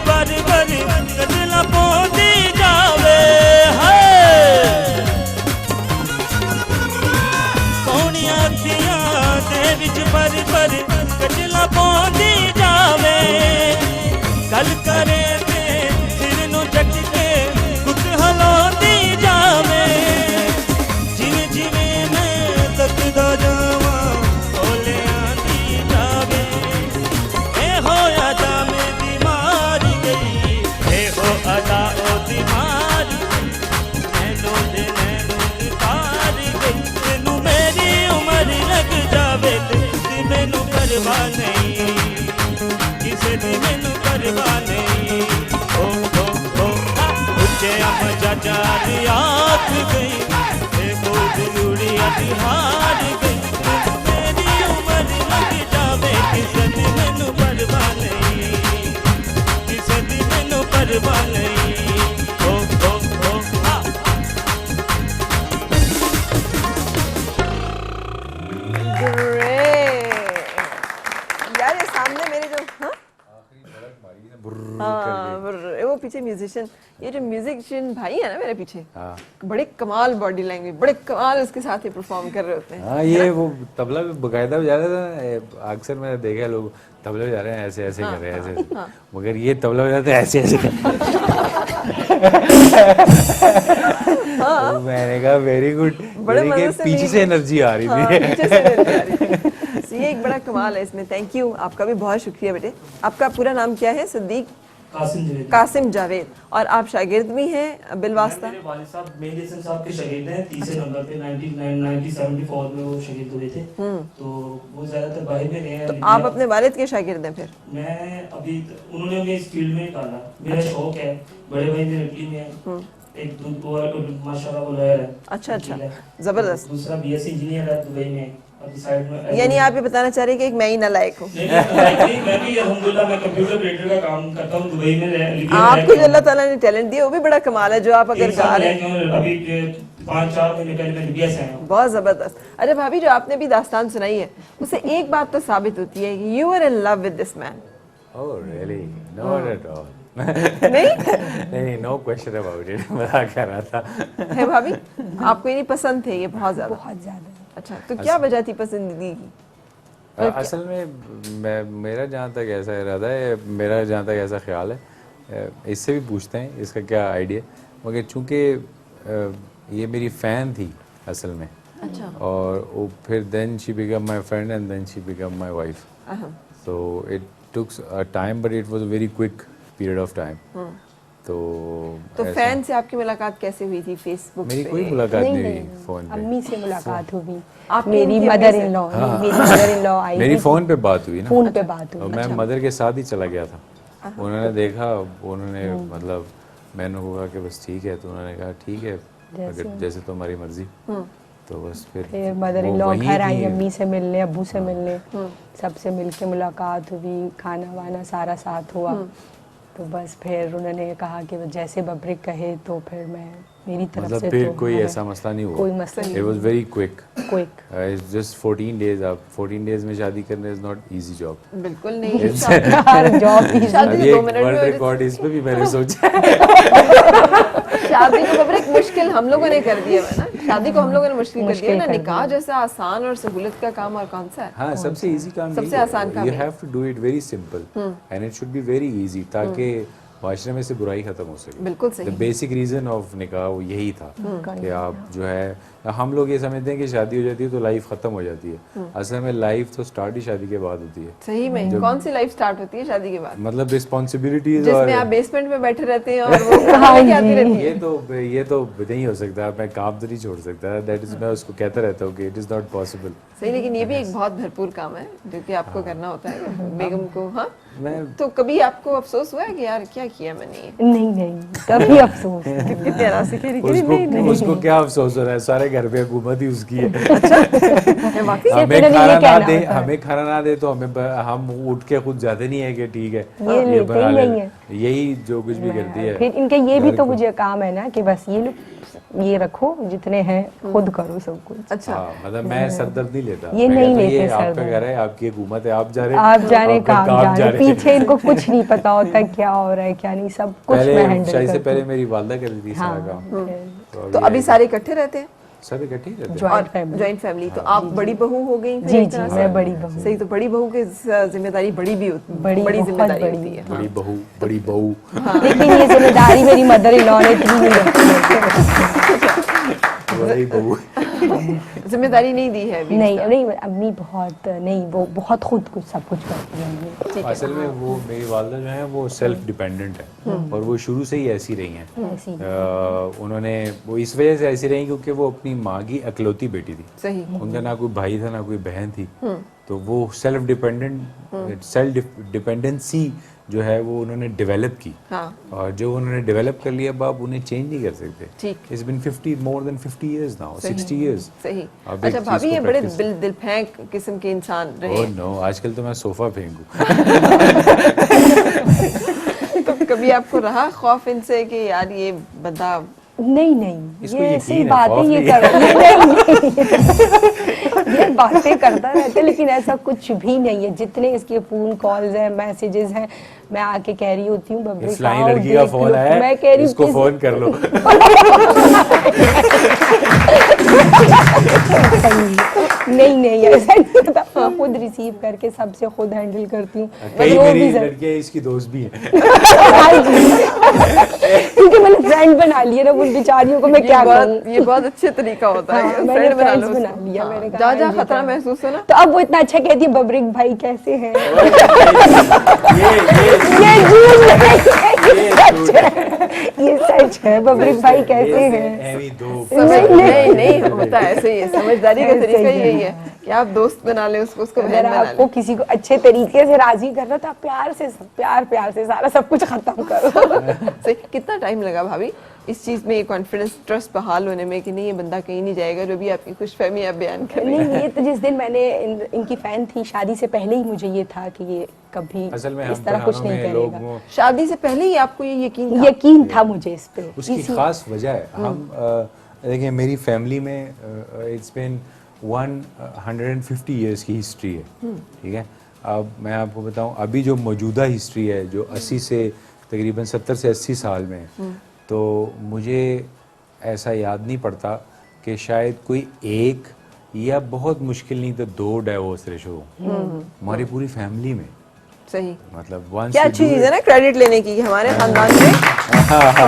बार बार कजला पौंदी जावे है। सोनिया अखियां दे विच बार बार कजला पौंदी जावे। गल करे ते सिर नू झटके कुछ हलांदी जावे। जिवें जिवें मैं तकदा जावां ओले आंदी जावे। ए होया जावे अदा ओ दीवार नैनो दे नैनो तार गई। तेनू मेरी उम्र लग जावे ते मैनू परवाह नहीं, किसे दी मैनू परवाह नहीं। ओ उच्चे मजा जाली आख गई ते बोझ लूड़ी अज हार गई। मेरी उम्र लग जावे किसे दी मैनू परवाह नहीं। बलई ओ हाँ। यार ये सामने मेरे जो हाँ वो पीछे म्यूजिशियन, ये जो म्यूजिशियन भाई है ना मेरे पीछे, बड़े कमाल बॉडी लैंग्वेज, बड़े कमाल उसके साथ ही परफॉर्म कर रहे होते हैं। हाँ ये वो तबला भी बकायदा बजा रहा था। अक्सर मैंने देखा है लोग तबला बजा रहे हैं ऐसे ऐसे कर रहे हैं ऐसे, मगर ये तबला बजाते हैं ऐसे ऐसे तो मैंने कहा वेरी गुड, पीछे से एनर्जी आ रही थी। ये एक बड़ा कमाल है इसमें। थैंक यू, आपका भी बहुत शुक्रिया बेटे। आपका पूरा नाम क्या है? सिद्दीक कासिम जावेद। और आप शागिर्द भी हैं बिलवास्ता? मेरे वालिद साहब मेहदी हसन साहब के शागिर्द हैं। तीसरे नंबर पे 1974 में वो शागिर्द हुए थे, तो वो ज्यादातर बाहर में रहे हैं। तो आप अपने वालिद के शागिर्द हैं फिर? मैं अभी उन्होंने हमें इस फील्ड में डाला, मेरा शौक है। बड़े भाई मेरे इटली में है, एक माशाल्लाह वो लॉयर है। अच्छा जबरदस्त। दूसरा बीएससी इंजीनियर है दुबई में। अभी साइड में यानी आप ये बताना चाह रहे हैं कि मैं ही नालायक हूँ? मैं भी अल्हम्दुलिल्लाह मैं कंप्यूटर ऑपरेटर का काम करता हूँ दुबई में। आपको जो अल्लाह ताला ने टैलेंट दिया वो भी बड़ा कमाल है, जो आप अगर गा रहे हैं। अभी 5-4 महीने पहले मैं लिबिया से आया हूँ। बहुत जबरदस्त। अरे भाभी जो आपने भी दास्तान सुनाई है उससे एक बात तो साबित होती है कि you are in love with this man. Oh really? Not at all. नहीं, नो क्वेश्चन अबाउट इट। मजाक कर रहा था। है भाभी, आपको ये नहीं पसंद थे ये बहुत ज्यादा? बहुत ज्यादा। अच्छा, तो क्या वजह थी पसंदीदगी की? असल में मेरा जहाँ तक ऐसा इरादा है, मेरा जहाँ तक ऐसा ख्याल है, इससे भी पूछते हैं इसका क्या आइडिया, मगर चूँकि ये मेरी फ़ैन थी असल में। अच्छा। और वो फिर then she become my friend and then she become my wife. So it took a time but it was a very quick period of time. तो फैन से आपकी मुलाकात कैसे हुई थी? फेसबुक मेरी पे? कोई मुलाकात नहीं हुई फोन पे। अम्मी से मुलाकात हुई। मेरी मदर इन लॉ आई, मेरी फोन पे बात हुई ना, फोन पे बात हुई। मैं मदर के साथ ही चला गया था। उन्होंने देखा, उन्होंने मतलब मैंने कहा कि बस ठीक है, तो उन्होंने कहा ठीक है अगर जैसे तुम्हारी मर्जी। तो बस फिर मदर इन लॉ घर आई अम्मी से मिलने, अब्बू से मिलने, सबसे मिलके मुलाकात हुई, खाना वाना सारा साथ हुआ। तो बस फिर उन्होंने कहा कि जैसे बब्रिक कहे, तो फिर मैं मेरी तरफ मतलब से फिर तो कोई ऐसा मसला नहीं हुआ। कोई मसला नहीं। It was very quick. Quick. It's just 14 days. आप 14 days में शादी करना is not easy job. बिल्कुल नहीं। हर जॉब अब ये वर्ल्ड रिकॉर्ड इस पे भी मैंने सोचा। शादी को बब्रिक मुश्किल हम लोगों ने कर दिया है ना, शादी को हम लोगों ने मुश्किल कर दिया ना। निकाह जैसा आसान और सहूलत का काम और कौन सा है? हाँ, सबसे इजी काम, सबसे आसान काम। You have to do it very simple and it should be very easy, ताकि माशरे में से बुराई खत्म हो सके। बिल्कुल सही। The basic reason of निकाह वो यही था कि आप जो है, हम लोग ये समझते हैं कि शादी हो जाती है तो लाइफ खत्म हो जाती है। असल में लाइफ तो स्टार्ट ही शादी के बाद होती है। सही में कौन सी लाइफ स्टार्ट होती है शादी के बाद? मतलब रिस्पॉन्सिबिलिटीज, जिसमें आप बेसमेंट में बैठे रहते हैं और वो कहानी आती रहती है। ये तो नहीं हो सकता, मैं काम तो नहीं छोड़ सकता। दैट इज, मैं उसको कहता रहता हूँ कि इट इज नॉट पॉसिबल। सही, लेकिन ये भी एक बहुत भरपूर काम है जो कि आपको करना होता है बेगम को। हाँ, मैं तो कभी आपको अफसोस हुआ है कि यार क्या किया मैंने? नहीं, कभी अफसोस कितने आराम से नहीं। उसको क्या अफसोस हो रहा है, सारे घर पे हुकूमत ही उसकी है। हमें खाना ना दे तो हम उठ के खुद जाते नहीं है कि ठीक है ये बना ले, यही जो कुछ भी करती है। फिर इनके ये भी तो मुझे काम है ना कि बस ये लोग ये रखो, जितने हैं खुद करो सब कुछ। अच्छा, मतलब मैं सरदर्द नहीं लेता। ये नहीं लेते आपका घर है, आपकी हुकूमत है, आप जाने काम जाने, पीछे इनको कुछ नहीं पता होता क्या हो रहा है क्या नहीं, सब कुछ मैं हैंडल करती हूं। से पहले मेरी वालदा करती थी सारा काम। तो अभी सारे इकट्ठे रहते हैं? सब इकट्ठे रहते हैं, जॉइंट फैमिली। तो आप बड़ी बहू हो गई? जी, मैं बड़ी बहू। सही, तो बड़ी बहू की जिम्मेदारी बड़ी भी होती है, बड़ी जिम्मेदारी होती है। बड़ी बहू। लेकिन ये जिम्मेदारी मेरी मदर इन लॉ ने इतनी नहीं रखी। जिम्मेदारी नहीं दी है अभी? नहीं, अम्मी बहुत नहीं, वो बहुत खुद कुछ सब कुछ करती है। असल में वो मेरी वालदा जो है वो सेल्फ डिपेंडेंट है और वो शुरू से ही ऐसी रही हैं। उन्होंने वो इस वजह से ऐसी रही क्योंकि वो अपनी माँ की अकलौती बेटी थी। सही। उनका ना कोई भाई था ना कोई बहन थी, तो वो सेल्फ डिपेंडेंसी जो है वो उन्होंने डेवलप की। और जो उन्होंने डेवलप कर लिया, अब आप उन्हें चेंज नहीं कर सकते। ठीक। It's been more than 50 years now, 60 years। सही। अच्छा भाभी, ये बड़े दिल फेंक किस्म के इंसान रहे। ओह नो, आजकल तो मैं सोफा फेंकूं। तो कभी आपको रहा खौफ इनसे कि यार ये बंदा नहीं नहीं, इसको ये यकीन ऐसी है, बातें खौफ ये नहीं कर ये बातें करता रहता है, लेकिन ऐसा कुछ भी नहीं है। जितने इसके फोन कॉल्स हैं, मैसेजेस हैं, मैं आके कह रही होती हूँ बबरी इस फ्लाइंग लड़की का फोन आया है, मैं कह रही हूँ इसको फोन कर लो। नहीं ऐसा नहीं होता, मैं खुद रिसीव करके सबसे खुद हैंडल करती हूँ। कई जो मेरी भी सर- लड़कियां इसकी दोस्त भी हैं। क्योंकि मैंने फ्रेंड बना लिए ना उन बेचारियों को, मैं क्या करूँ। ये बहुत अच्छे तरीका होता है। हाँ, मैंने फ्रेंड बना लो फ्रेंड्स बना उसको। लिया, हाँ, मैंने कहा जहाँ जहाँ जी, खतरा तो- महसूस हो ना, तो अब वो इतना अच्छा कहती है बबरिक भाई कैसे हैं। ये ये सच है, बबरिक भाई कैसे हैं। नहीं होता ऐसे ही है। समझदारी का ऐसे तरीका ही है। यही है कि आप दोस्त बना ले उसको, उसको बहन अगर बना आपको ले। किसी को अच्छे तरीके से राजी करना हो तो आप प्यार से सारा सब कुछ खत्म करो। सही। कितना टाइम लगा भाभी इस चीज में, कॉन्फिडेंस ट्रस्ट बहाल होने में कि नहीं ये बंदा कहीं नहीं जाएगा, जो भी आपकी खुशफहमी आप बयान कर रही हैं? नहीं, ये तो जिस दिन मैंने इनकी फैन थी, शादी से पहले ही मुझे ये था कि ये कभी असल में इस तरह कुछ नहीं करेगा। शादी से पहले ही आपको ये यकीन था मुझे इस पे। उसकी खास वजह है, हम देखिए मेरी फैमिली में इट्स बीन 150 इयर्स की हिस्ट्री है, ठीक है। अब मैं आपको बताऊं, अभी जो मौजूदा हिस्ट्री है जो 80 से तकरीबन 70 से 80 साल में है, तो मुझे ऐसा याद नहीं पड़ता कि शायद कोई एक या बहुत मुश्किल नहीं तो 2 डाइवोर्स रेशो हो हमारी पूरी फैमिली में। सही। मतलब क्या अच्छी चीज है ना क्रेडिट लेने की, हमारे खानदान में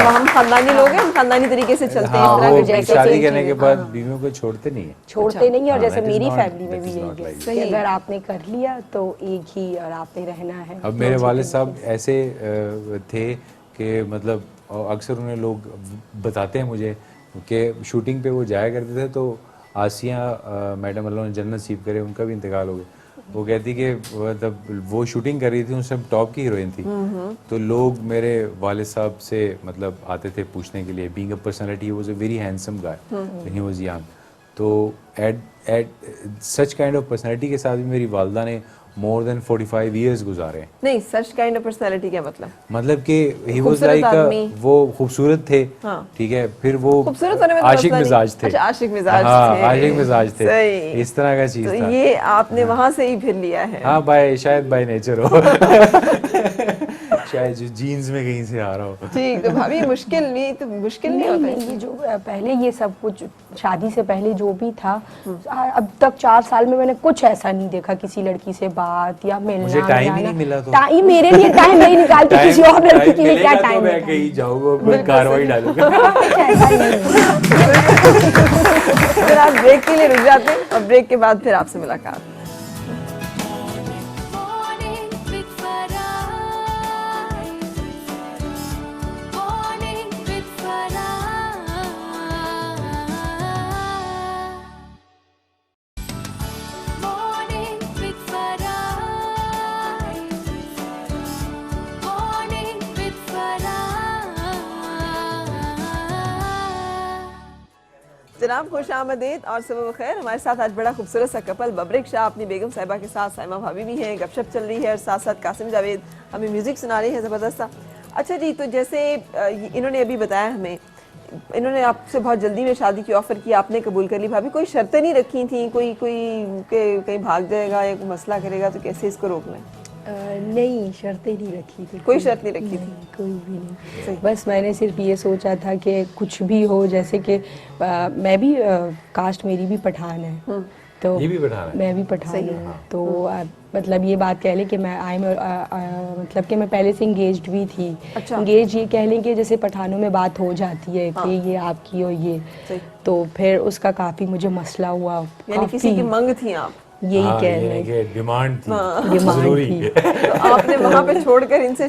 हम खानदानी लोग हैं, हम खानदानी तरीके से चलते हैं। हाँ, वो जैसे शादी करने के बाद बीवियों को छोड़ते नहीं है, छोड़ते नहीं है। और हाँ, जैसे that is मेरी not- फैमिली में that भी is यही not है like कि अगर आपने कर लिया तो एक ही और आपने रहना है। अब मेरे वालिद साहब ऐसे थे कि मतलब अक्सर उन्हें लोग बताते हैं मुझे कि शूटिंग पे वो जाया करते थे, तो आसिया मैडम अल्लाह ने जन्नत नसीब करे, उनका भी इंतकाल हो गया। वो कहती कि मतलब वो शूटिंग कर रही थी, उस समय टॉप की हीरोइन थी, तो लोग मेरे वालिद साहब से मतलब आते थे पूछने के लिए, being a personality he was a very handsome guy when he was young. तो at such kind of personality के साथ भी मेरी वालदा ने मोर देन 45 इयर्स गुजारे। नहीं, सच काइंड ऑफ पर्सनालिटी क्या मतलब कि ही वाज खूबसूरत लाइक आदमी। वो खूबसूरत थे, हाँ। ठीक है, फिर वो खूबसूरत होने में तो आशिक मसला नहीं। मिजाज थे। अच्छा, आशिक मिजाज हाँ, थे। आशिक मिजाज थे, सही। इस तरह का चीज तो था। ये आपने वहां से ही फिर लिया है। हाँ, शायद बाय नेचर हो। शायद जो जीन्स में कहीं से आ रहा हो। ठीक, तो भाभी मुश्किल नहीं होता है। ये जो पहले ये सब कुछ शादी से पहले जो भी था, अब तक 4 साल में मैंने कुछ ऐसा नहीं देखा किसी लड़की से बात या मिलना। मुझे टाइम ही नहीं मिला, तो टाइम मेरे लिए टाइम नहीं निकालती, किसी और लड़की के लिए क्या टाइम मैं कहीं जाऊंगा, मैं कार्रवाई डालूंगा। फिर आप ब्रेक के लिए रुक जाते हैं और ब्रेक के बाद फिर आपसे मुलाकात। जनाब खुश आमदीद और सुबह खैर। हमारे साथ आज बड़ा खूबसूरत सा कपल बबरिक शाह अपनी बेगम साहिबा के साथ साइमा भाभी भी हैं, गपशप चल रही है और साथ साथ कासिम जावेद हमें म्यूजिक सुना रही है ज़बरदस्त सा। अच्छा जी, तो जैसे इन्होंने अभी बताया हमें, इन्होंने आपसे बहुत जल्दी में शादी की ऑफर की, आपने कबूल कर ली। भाभी कोई शर्तें नहीं रखी थी, कोई कहीं भाग जाएगा या कोई मसला करेगा तो कैसे इसको रोकना है? नहीं, शर्तें नहीं रखी थी, कोई शर्त नहीं रखी थी, कोई भी नहीं। बस मैंने सिर्फ ये सोचा था कि कुछ भी हो, जैसे कि मैं भी कास्ट मेरी भी पठान है, तो ये भी पठान है? मैं भी पठान हूँ, तो मतलब ये बात कह लें कि मैं मतलब कि मैं पहले से इंगेज्ड भी थी। अच्छा। इंगेज ये कह लें कि जैसे पठानों में बात हो जाती है कि ये आपकी और ये, तो फिर उसका काफ़ी मुझे मसला हुआ। यानी किसी की मंग थी आप? यही कह रहे हैं, डिमांड थी, डिमांड थी। तो आपने वहाँ पे छोड़कर इनसे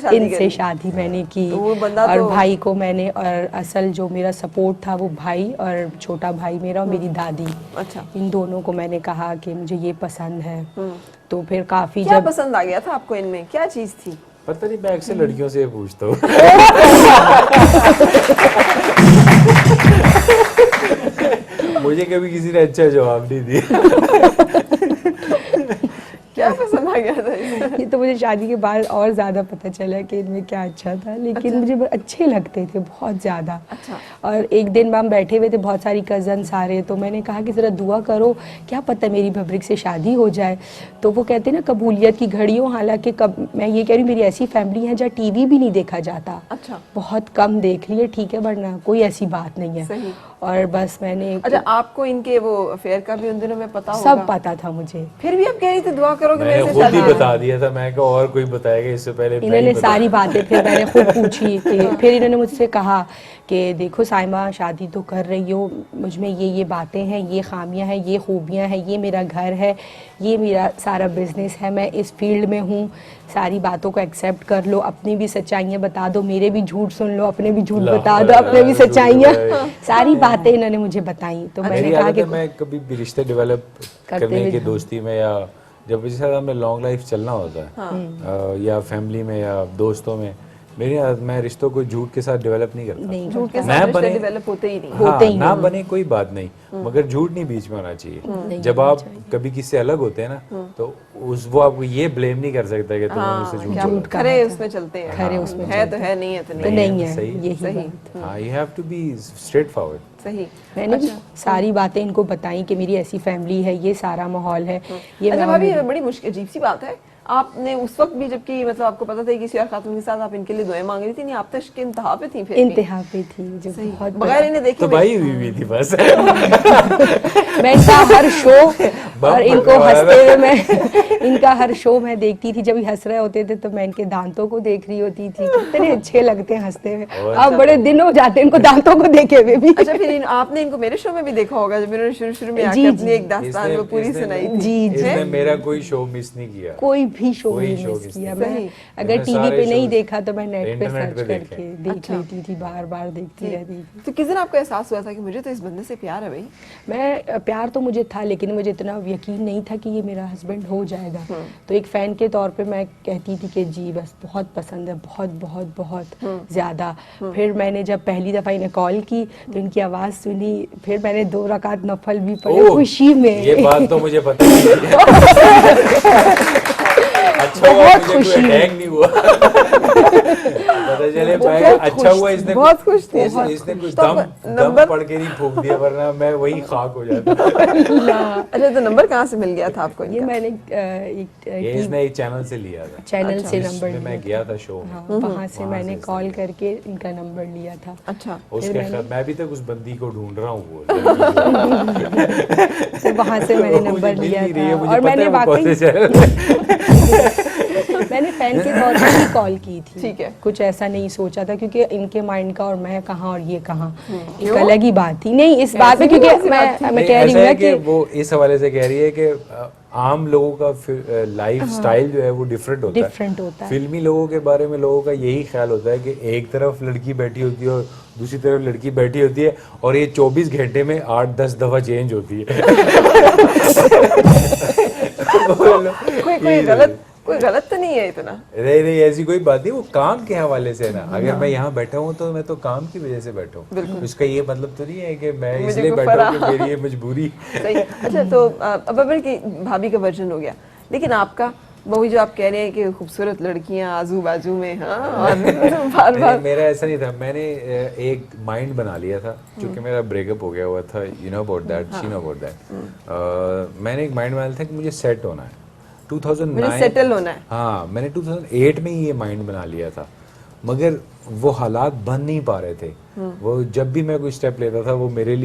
शादी मैंने की, तो वो बंदा और तो... भाई को मैंने, और असल जो मेरा सपोर्ट था वो भाई और छोटा भाई मेरा और मेरी दादी, अच्छा, इन दोनों को मैंने कहा कि मुझे ये पसंद है। तो फिर काफी क्या पसंद आ गया था आपको इनमें, क्या चीज थी? पता नहीं, मैं अक्सर लड़कियों से पूछता हूँ। मुझे कभी किसी ने अच्छा जवाब नहीं दिया। क्या पसंद आ गया था इसमें? ये तो मुझे शादी के बाद और ज़्यादा पता चला कि इनमें क्या अच्छा था, लेकिन मुझे अच्छे लगते थे बहुत ज़्यादा। अच्छा। और एक दिन हम बैठे हुए थे, बहुत सारी कज़न सारे, तो मैंने कहा कि ज़रा दुआ करो, क्या पता मेरी भबरिक से शादी हो जाए। तो वो कहते ना कबूलियत की घड़ी हो, हालांकि कब मैं ये कह रही हूँ मेरी ऐसी फैमिली है जहाँ टीवी भी नहीं देखा जाता। अच्छा। बहुत कम देख लिए, ठीक है, वरना कोई ऐसी बात नहीं है। सही। और बस मैंने अच्छा, आपको इनके वो अफेयर का भी उन दिनों में पता होगा? सब पता था मुझे। फिर भी आप कह रही थी दुआ करो कि मेरे मैंने से खुद ही शादी बता दिया था, मैं कहा और कोई बताएगा इससे पहले मैं ही इन्होंने बता सारी बातें फिर मैंने खुद पूछी कि फिर इन्होंने मुझसे कहा कि देखो साइमा, शादी तो कर रही हो, मुझ में ये बातें हैं, ये खामियां हैं, ये खूबियां हैं, ये मेरा घर है, ये मेरा सारा बिजनेस है, मैं इस फील्ड में हूँ, सारी बातों को एक्सेप्ट कर लो, अपनी भी सच्चाइयाँ बता दो, मेरे भी झूठ सुन लो, अपने भी झूठ बता दो, अपने भी सच्चाइयाँ, सारी बातें इन्होंने मुझे बताई। तो मैंने कहा कि मैं कभी भी रिश्ते डेवलप करने की दोस्ती में या जब जिस तरह हमें लॉन्ग लाइफ चलना होता है या फैमिली में या दोस्तों में, मैं रिश्तों को झूठ के साथ डेवलप नहीं करता। झूठ के साथ रिश्ते डेवलप होते ही नहीं। हाँ, ना बने कोई बात नहीं, मगर झूठ नहीं बीच में होना चाहिए। जब आप कभी किसी से अलग होते हैं ना, तो वो आपको ये ब्लेम नहीं कर सकता कि तुमने मुझसे झूठ बोला। खरे उसमें चलते हैं, खरे उसमें है तो है, नहीं है तो तो नहीं है, सही। यही सही। हाँ, you have to be straightforward। सही। मैंने भी सारी बातें इनको बताई कि मेरी ऐसी फैमिली है, ये सारा माहौल है, ये अच्छा भाभी, बड़ी मुश्किल अजीब सी बात है, आपने उस वक्त भी जबकि मतलब आपको पता था किसी और खातून के साथ आप इनके लिए दुआएं मांग रही थी, नहीं आप तो इसके इंतहा पे थी? फिर इंतहा पे थी जो बहुत बगैर इन्हें देखे तो भाई हुई थी बस। मैं इनका हर शो और इनको हंसते हुए मैं इनका हर शो मैं देखती थी, जब ये हंस रहे होते थे तो मैं इनके दांतों को देख रही होती थी, कितने अच्छे लगते हैं हंसते हुए। अब बड़े दिन हो जाते हैं इनको दांतों को देखे हुए भी। अच्छा, फिर आपने इनको मेरे शो में भी देखा होगा जब इन्होंने शुरू में आके अपनी एक दास्तान वो पूरी सुनाई थी। जी जी, इसने मेरा कोई शो मिस नहीं किया, कोई भी शो नहीं मिस किया। मैं अगर टीवी पे नहीं देखा तो मैं नेट पे सर्च करके देख लेती थी, बार बार देखती रहती थी। तो किस दिन आपको एहसास हुआ था कि मुझे तो इस बंदे से प्यार है? भाई मैं प्यार तो मुझे था, लेकिन मुझे इतना यकीन नहीं था कि ये मेरा हस्बैंड हो जाएगा। तो एक फ़ैन के तौर पे मैं कहती थी कि जी बस बहुत पसंद है, बहुत बहुत बहुत ज़्यादा। फिर मैंने जब पहली दफ़ा इन्हें कॉल की तो इनकी आवाज़ सुनी, फिर मैंने 2 रकात नफल भी पढ़े खुशी में। ये बात तो मुझे पता नहीं। अच्छा बहुत खुशी नहीं हुआ। पता चले अच्छा हुआ इसने बहुत खुश थी। इसने कुछ दम पढ़ के नहीं फूंक दिया, वरना मैं वही खाक हो जाता। अच्छा, तो नंबर कहाँ से मिल गया था आपको? ये मैंने इसने एक चैनल से लिया था, चैनल से नंबर मैं गया था शो में, वहाँ से मैंने कॉल करके इनका नंबर लिया था। अच्छा, उसके खैर मैं अभी तक उस बंदी को ढूंढ रहा हूँ। वहाँ से मैंने नंबर लिया था और मैंने वाकई मैंने फैन के तौर पर ही कॉल की थी। ठीक है, कुछ ऐसा नहीं सोचा था, क्योंकि इनके माइंड का और मैं कहाँ और ये कहाँ एक अलग ही बात थी। नहीं इस बात में, क्योंकि मैं कह रही हूँ कि वो इस हवाले से कह रही है कि आम लोगों का लाइफ स्टाइल जो है वो डिफरेंट होता है। फिल्मी लोगों के बारे में लोगों का यही ख्याल होता है कि एक तरफ लड़की बैठी होती है और दूसरी तरफ लड़की बैठी होती है, और ये 24 घंटे में 8-10 दफा चेंज होती है। कोई गलत तो नहीं है इतना? नहीं, ऐसी कोई बात नहीं, वो काम के हवाले से ना। अगर मैं यहाँ बैठा हूँ तो मैं तो काम की वजह से बैठा हूँ, इसका ये मतलब तो नहीं है कि मैं इसलिए बैठा हूँ कि मेरी ये मजबूरी। सही। अच्छा, तो अब की भाभी का वर्जन हो गया, लेकिन आपका वही जो आप कह रहे हैं कि खूबसूरत लड़कियां आजू बाजू में, हाँ, और बार मेरा ऐसा नहीं था। मैंने एक माइंड बना लिया था, क्योंकि मेरा ब्रेकअप हो गया हुआ था, you know about that, she know about that. मैंने एक माइंड बना लिया था कि मुझे सेट होना है, 2009 सेटल होना है। हाँ, मैंने 2008 में ही ये माइंड बना लिया था, मगर वो हालात बन नहीं पा रहे थे। वो जब भी मैं कोई स्टेप लेता था, वो मेरे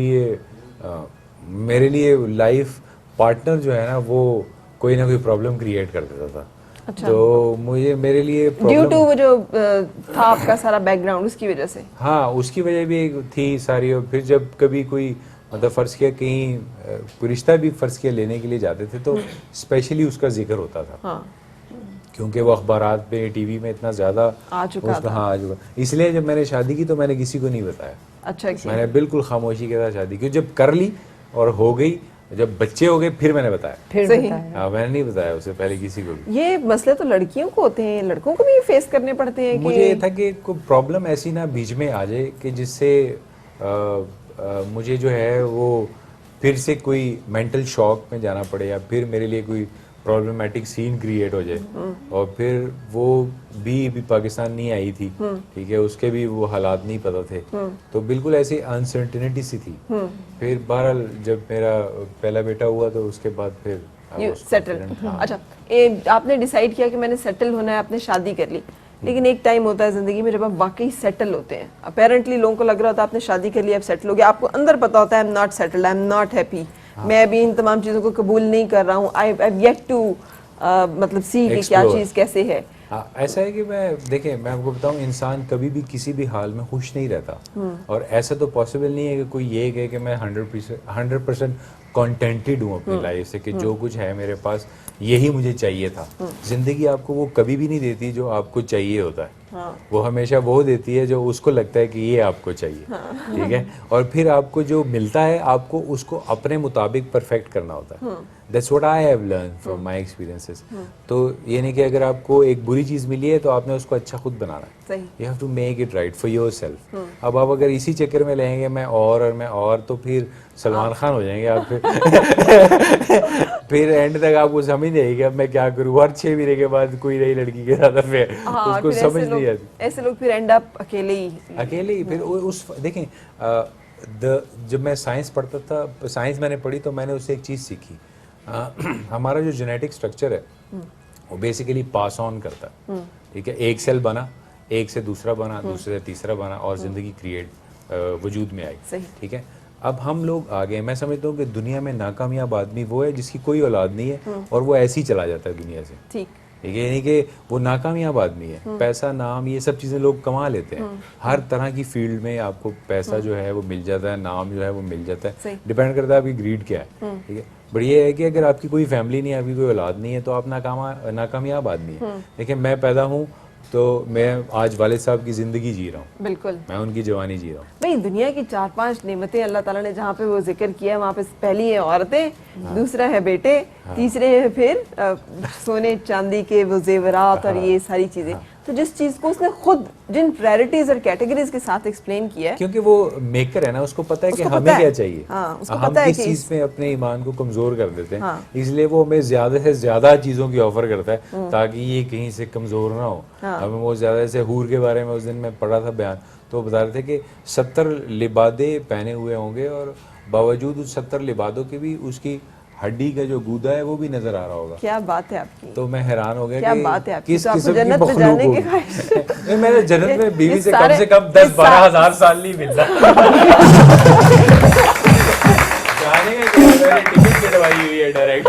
लिए लाइफ पार्टनर जो है ना, वो कोई ना कोई प्रॉब्लम क्रिएट कर देता था। अच्छा। तो मेरे लिए ड्यू टू वो जो था आपका सारा बैकग्राउंड, उसकी वजह से? हाँ, उसकी वजह भी थी सारी। और फिर जब कभी कोई मतलब फर्ज किया कहीं कोई रिश्ता भी फर्ज किया लेने के लिए जाते थे, तो स्पेशली उसका जिक्र होता था। हाँ। क्योंकि वो अखबारात पे, टीवी में इतना ज्यादा आ चुका था। हाँ, आ चुका। इसलिए जब मैंने शादी की तो मैंने किसी को नहीं बताया। अच्छा, मैंने बिल्कुल खामोशी के साथ शादी की। जब कर ली और हो गई, जब बच्चे हो गए, फिर मैंने बताया। फिर हाँ, मैंने नहीं बताया उससे पहले किसी को भी। ये मसले तो लड़कियों को होते हैं, लड़कों को भी फेस करने पड़ते हैं। मुझे ये था कि कोई प्रॉब्लम ऐसी ना बीच में आ जाए कि जिससे मुझे जो है वो फिर से कोई मेंटल शॉक में जाना पड़े, या फिर मेरे लिए कोई प्रॉब्लमेटिक सीन क्रिएट हो जाए। और फिर वो भी पाकिस्तान नहीं आई थी, ठीक है, उसके भी वो हालात नहीं पता थे, तो बिल्कुल ऐसी अनसर्टेनिटी सी थी। फिर बहरहाल जब मेरा पहला बेटा हुआ तो उसके बाद फिर सेटल। अच्छा, आपने डिसाइड किया कि मैंने सेटल होना है, आपने शादी कर ली, लेकिन एक टाइम होता है जिंदगी में जब आप वाकई सेटल होते हैं। अपेरेंटली लोगों को लग रहा होता है आपने शादी कर ली, अब सेटल हो गया, आपको अंदर पता होता है I am not settled, I am not happy, मैं अभी इन तमाम चीज़ों को कबूल नहीं कर रहा हूँ, आई हैव येट टू मतलब सी कि क्या चीज़ कैसे है। ऐसा है कि मैं आपको बताऊं, इंसान कभी भी किसी भी हाल में खुश नहीं रहता, और ऐसा तो पॉसिबल नहीं है कि कोई ये कहे कि मैं 100% कॉन्टेंटेड हूँ अपनी लाइफ से, कि जो कुछ है मेरे पास यही मुझे चाहिए था। जिंदगी आपको वो कभी भी नहीं देती जो आपको चाहिए होता है, वो हमेशा वो देती है जो उसको लगता है कि ये आपको चाहिए, ठीक है, और फिर आपको जो मिलता है आपको उसको अपने मुताबिक परफेक्ट करना होता है। That's what I have learn from my experiences. तो ये नहीं कि अगर आपको एक बुरी चीज़ मिली है तो आपने उसको अच्छा खुद बनाना है, you have to make it right for yourself. अब आप अगर इसी चक्कर में लेंगे मैं और तो फिर सलमान खान हो जाएंगे आप फिर एंड तक आपको समझ नहीं आएगी अब मैं क्या करूँ, हर 6 महीने के बाद कोई नई लड़की के साथ फिर उसको समझ नहीं आती। ऐसे लोग फिर एंड अप अकेले ही फिर उस देखें जब मैं साइंस पढ़ता था, साइंस मैंने पढ़ी तो मैंने उससे एक चीज़ सीखी, हमारा जो जेनेटिक स्ट्रक्चर है वो बेसिकली पास ऑन करता है, ठीक है, एक सेल बना, एक से दूसरा बना, दूसरे से तीसरा बना और ज़िंदगी क्रिएट वजूद में आई, ठीक है। अब हम लोग आगे, मैं समझता हूँ कि दुनिया में नाकामयाब आदमी वो है जिसकी कोई औलाद नहीं है और वो ऐसे ही चला जाता है दुनिया से, ठीक है, यानी कि वो नाकामयाब आदमी है। पैसा, नाम, ये सब चीज़ें लोग कमा लेते हैं, हर तरह की फील्ड में आपको पैसा जो है वो मिल जाता है, नाम जो है वो मिल जाता है, डिपेंड करता है आपकी ग्रीड क्या है, ठीक है। बट ये है कि अगर आपकी कोई फैमिली नहीं है, आपकी कोई औलाद नहीं है तो आप नाकामयाब आदमी है। देखिए मैं पैदा हूँ तो मैं आज वालिद साहब की जिंदगी जी रहा हूँ, बिल्कुल मैं उनकी जवानी जी रहा हूँ। भाई दुनिया की 4-5 नेमतें अल्लाह ताला ने जहाँ पे वो जिक्र किया है, वहाँ पे पहली है औरतें, दूसरा है बेटे, तीसरे है फिर सोने चांदी के वो जेवरात और ये सारी चीजें। तो जिस चीज को उसने खुद जिन प्रायोरिटीज और कैटेगरीज के साथ एक्सप्लेन किया है, क्योंकि वो मेकर है ना, उसको पता है कि हमें क्या चाहिए, हम किस चीज में अपने ईमान को कमजोर कर देते हैं, इसलिए वो हमें ज्यादा से ज्यादा चीजों की ऑफर करता है ताकि ये कहीं से कमजोर ना हो। हमें वो ज्यादा से हूर के बारे में उस दिन मैं पढ़ा था बयान, तो बता रहे थे कि 70 लिबादे पहने हुए होंगे और बावजूद उस 70 लिबादों के भी उसकी हड्डी का जो गूदा है वो भी नजर आ रहा होगा। क्या बात है आपकी। तो मैं हैरान हो गया क्या कि बात है आपकी। किस तो किस्म की जन्नत में जाने की ख्वाहिश है। मैंने जन्नत में बीवी से कम 10-12 हजार साल नहीं मिलता। जाने का क्या, मैंने टिकट कटवाई हुई है डायरेक्ट।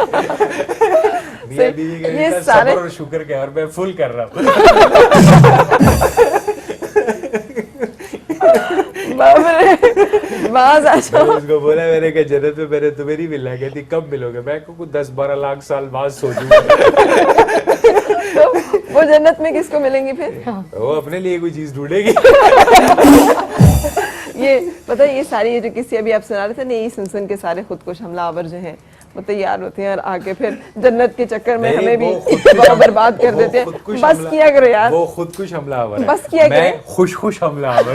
मियां बीवी के सब्र और शुक्र के हर मैं फुल कर रहा हूँ। उसको बोला मैंने कहा जन्नत में मैंने तुम्हें नहीं मिलना, कहती कब मिलोगे, मैं को 10-12 लाख साल बाद सोचूंगा। तो वो जन्नत में किसको मिलेंगी फिर? वो अपने लिए कोई चीज ढूंढेगी। ये पता है, ये सारी जो किस्से अभी आप सुना रहे थे ना, ये सुन के सारे खुदकुश हमलावर जो हैं वो तैयार होते हैं और आके फिर जन्नत के चक्कर में हमें भी बर्बाद कर देते हैं। बस किया करो यार, वो खुदकुश हमलावर है, बस किया करो, मैं खुश हमलावर।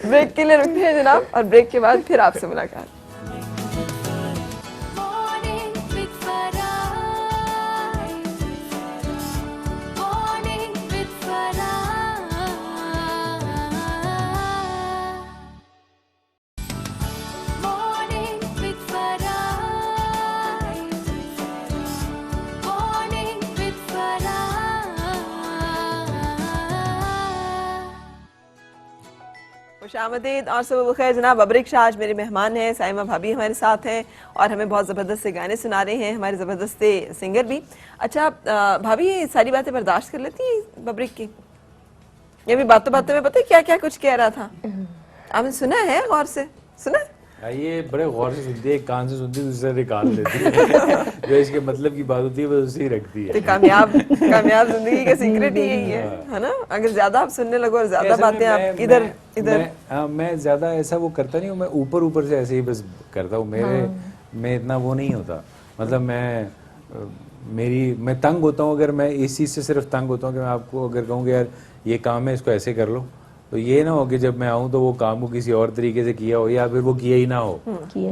ब्रेक के लिए रुकते हैं जनाब, और ब्रेक के बाद फिर आपसे मुलाकात। खुशामदीद और सुबह बखैर जनाब। अबरिक शाह आज मेरे मेहमान हैं, साइमा भाभी हमारे साथ हैं और हमें बहुत ज़बरदस्त से गाने सुना रहे हैं, हमारे ज़बरदस्त से सिंगर भी। अच्छा भाभी, सारी बातें बर्दाश्त कर लेती हैं बबरिक की? ये भी बातों बातों में पता है क्या क्या कुछ कह रहा था, आपने सुना है? गौर से सुना? ये बड़े गौर से सुनती है, एक कान से सुनती है, दूसरे निकाल लेती है। जो इसके मतलब की बात होती है वो उसे ही रखती है। तो कामयाब जिंदगी का सीक्रेट ही यही है ना? अगर ज्यादा आप सुनने लगो और ज्यादा बातें आप इधर मैं ज्यादा ऐसा वो करता नहीं हूँ, मैं ऊपर से ऐसे ही बस करता हूँ। मैं इतना वो नहीं होता, मतलब मैं तंग होता हूँ अगर मैं इस चीज़ से सिर्फ तंग होता हूँ कि मैं आपको अगर कहूँ कि यार ये काम है इसको ऐसे कर लो, तो ये ना हो कि जब मैं आऊँ तो वो काम को किसी और तरीके से किया हो या फिर वो किया ही ना हो।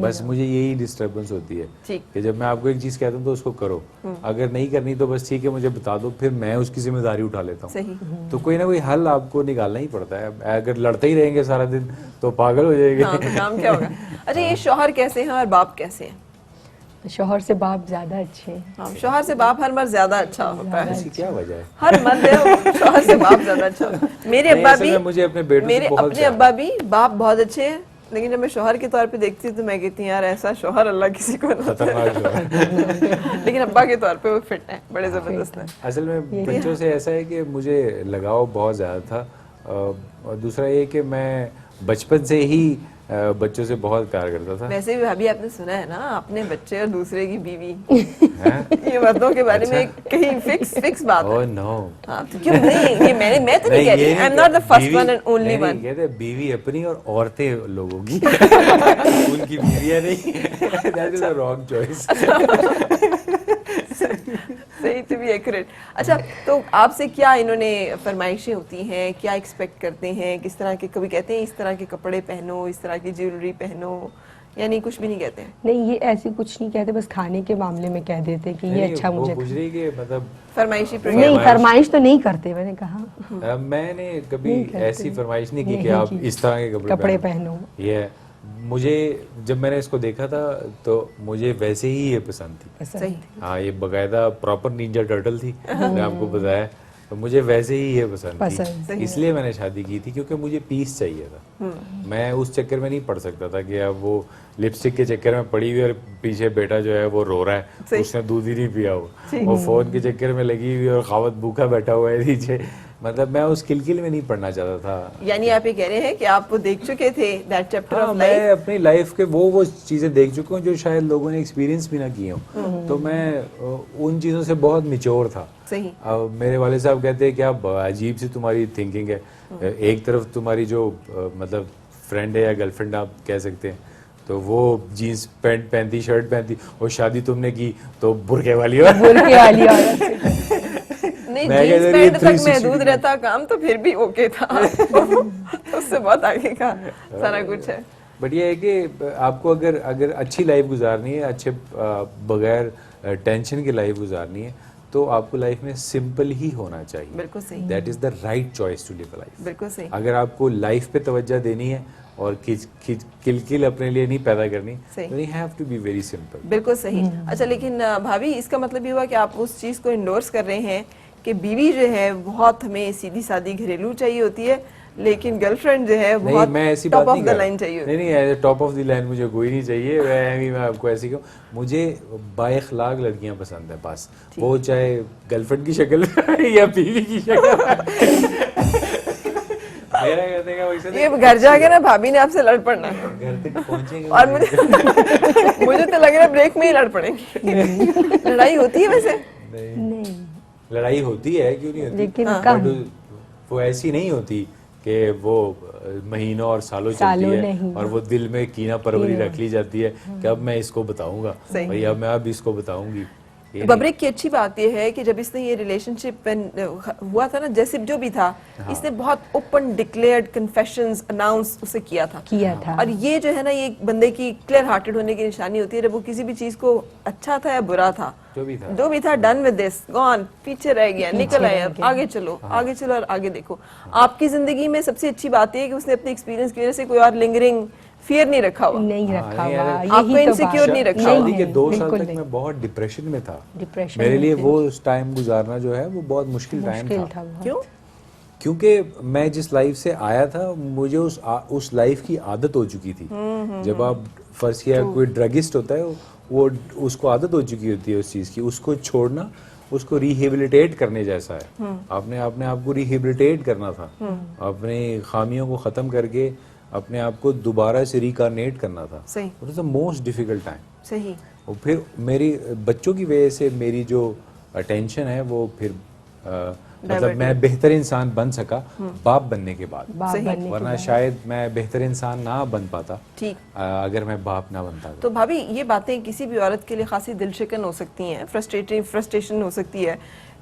बस मुझे यही डिस्टर्बेंस होती है कि जब मैं आपको एक चीज कहता हूँ तो उसको करो, अगर नहीं करनी तो बस ठीक है मुझे बता दो, फिर मैं उसकी जिम्मेदारी उठा लेता हूँ। तो कोई ना कोई हल आपको निकालना ही पड़ता है। अगर लड़ते ही रहेंगे सारा दिन तो पागल हो जाएंगे। हाँ, तो काम क्या होगा। अच्छा, ये शौहर कैसे हैं और बाप कैसे हैं? शौहर से बाप ज्यादा अच्छे हैं। हाँ, शौहर से बाप हर मर्द ज्यादा अच्छा होता है। इसकी क्या वजह है? हर मर्द है, शौहर से बाप ज्यादा अच्छा होता है। मेरे अब्बा भी, मुझे अपने बेटों मेरे से बहुत अपने अब्बा भी बाप बहुत अच्छे हैं, लेकिन जब मैं शौहर के तौर पे देखती हूँ तो मैं कहती हूँ यार ऐसा शौहर अल्लाह किसी को ना दे। लेकिन अब्बा के तौर पे वो फिट है, बड़े जबरदस्त है। असल में बच्चों से ऐसा है कि मुझे लगाव बहुत ज़्यादा था, और दूसरा ये कि मैं बचपन से ही बच्चों से बहुत प्यार करता था। वैसे भी भाभी आपने सुना है ना, अपने बच्चे और दूसरे की बीवी, ये मर्दों के बारे में कहीं फिक्स बात है। Oh no. हाँ, तो क्यों नहीं, ये मैं तो नहीं कह रही, I am not the first one and only one. कहते बीवी अपनी और औरतें लोगों की, उनकी बीवियां नहीं। That is a wrong choice. सही, टू बी एक्यूरेट। अच्छा, तो आपसे क्या इन्होंने फरमाइशें होती हैं, क्या एक्सपेक्ट करते हैं, किस तरह के, कभी कहते हैं इस तरह के कपड़े पहनो, इस तरह की ज्वेलरी पहनो, या नहीं कुछ भी नहीं कहते हैं? नहीं, ये ऐसे कुछ नहीं कहते, बस खाने के मामले में कह देते हैं कि ये अच्छा मुझे। मतलब फरमाइशी नहीं, फरमाइश तो नहीं करते, मैंने कहा। मैंने कभी ऐसी फरमाइश नहीं की कि आप इस तरह के कपड़े पहनो। ये मुझे, जब मैंने इसको देखा था तो मुझे वैसे ही ये पसंद थी। सही। हाँ, ये बकायदा प्रॉपर निंजा टर्टल थी, मैंने आपको बताया, तो मुझे वैसे ही ये पसंद थी, इसलिए मैंने शादी की थी, क्योंकि मुझे पीस चाहिए था। मैं उस चक्कर में नहीं पड़ सकता था कि अब वो लिपस्टिक के चक्कर में पड़ी हुई और पीछे बेटा जो है वो रो रहा है, उसने दूध ही नहीं पिया हो, वो फोन के चक्कर में लगी हुई और खावत भूखा बैठा हुआ है नीचे। मतलब मैं उस किलकिल में नहीं पढ़ना चाहता था। यानी आप ये कह रहे हैं कि आप वो देख चुके थे दैट चैप्टर ऑफ लाइफ? मैं अपनी लाइफ के वो चीजें देख चुका हूँ जो शायद लोगों ने एक्सपीरियंस भी ना की हो, तो मैं उन चीजों से बहुत मिच्योर था। सही। अब मेरे वाले साहब कहते हैं कि आप अजीब सी तुम्हारी थिंकिंग है, एक तरफ तुम्हारी जो मतलब फ्रेंड है या गर्लफ्रेंड आप कह सकते हैं, तो वो जीन्स पैंट पहनती, शर्ट पहनती, और शादी तुमने की तो बुरके वाली नहीं, जीन्स पैंट तक महदूद रहता काम, तो फिर भी ओके था। उससे बहुत आगे का सारा कुछ है। बट ये है कि आपको अगर अच्छी लाइफ गुजारनी है, अच्छे बगैर टेंशन की लाइफ गुजारनी है, तो आपको लाइफ में सिंपल ही होना चाहिए। बिल्कुल सही। That is the right choice to live life. बिल्कुल सही। अगर आपको लाइफ पे तवज्जो देनी है और किलकिल अपने लिए नहीं पैदा करनी, तो you have to be very simple. बिल्कुल सही। अच्छा, लेकिन भाभी इसका मतलब ये हुआ कि आप उस चीज को इंडोर्स कर रहे हैं कि बीवी जो है बहुत हमें सीधी सादी घरेलू चाहिए होती है, लेकिन गर्लफ्रेंड जो है बहुत टॉप ऑफ द लाइन चाहिए होती है। नहीं, टॉप ऑफ द लाइन मुझे कोई नहीं चाहिए। मैं आपको ऐसी कहूँ, मुझे बाइखलाक लड़कियां पसंद है बस, वो चाहे गर्लफ्रेंड की शक्ल या बीवी की शक्ल। मेरा कहने का मकसद ये घर जाके ना भाभी ने आपसे लड़ पड़ना है, घर तक पहुंचेंगे और मुझे तो लग रहा है ब्रेक में ही लड़ पड़ेंगे। लड़ाई होती है वैसे? नहीं, लड़ाई होती है, क्यों नहीं होती, लेकिन वो ऐसी नहीं होती कि वो महीनों और सालों चलती है और वो दिल में कीना परवरी रख ली जाती है कि अब मैं इसको बताऊंगा भाई, अब मैं अब इसको बताऊंगी। बब्रिक की अच्छी बात यह है कि जब इसने ये रिलेशनशिप हुआ था ना, जैसे जो भी था, इसने बहुत ओपन डिक्लेयर्ड कन्फेशंस अनाउंस उसे किया था। और ये जो है ना, ये बंदे की क्लियर हार्टेड होने की निशानी होती है। जब वो किसी भी चीज को अच्छा था या बुरा था, जो भी था, डन विद दिस, गॉन, पीछे रह गया, निकल आया, आगे चलो, आगे चलो और आगे देखो। आपकी जिंदगी में सबसे अच्छी बात है कि उसने अपने एक्सपीरियंस की वजह से कोई और लिंगरिंग फियर नहीं रखा हुआ, आपको इनसिक्योर नहीं रखा हुआ। कि 2 साल तक मैं बहुत डिप्रेशन में था। मेरे लिए वो टाइम गुजारना जो है वो बहुत मुश्किल टाइम था। क्यों? क्योंकि मैं जिस लाइफ से आया था, मुझे उस लाइफ की आदत हो चुकी थी। जब आप फर्स्ट किया, कोई ड्रगिस्ट होता है, वो उसको आदत हो चुकी होती है उस चीज की, उसको छोड़ना उसको रिहेबिलिटेट करने जैसा है। आपने आपको रिहेबिलिटेट करना था, अपने खामियों को खत्म करके अपने आप को दोबारा से रिकारनेट करना था। सही। It was the most difficult time. सही। और फिर मेरी बच्चों की वजह से मेरी जो अटेंशन है वो फिर मतलब मैं बेहतर इंसान बन सका बाप बनने के बाद, वरना शायद मैं बेहतर इंसान ना बन पाता अगर मैं बाप ना बनता। तो भाभी, ये बातें किसी भी औरत के लिए खासी दिलशिकन हो सकती हैं, फ्रस्ट्रेशन हो सकती है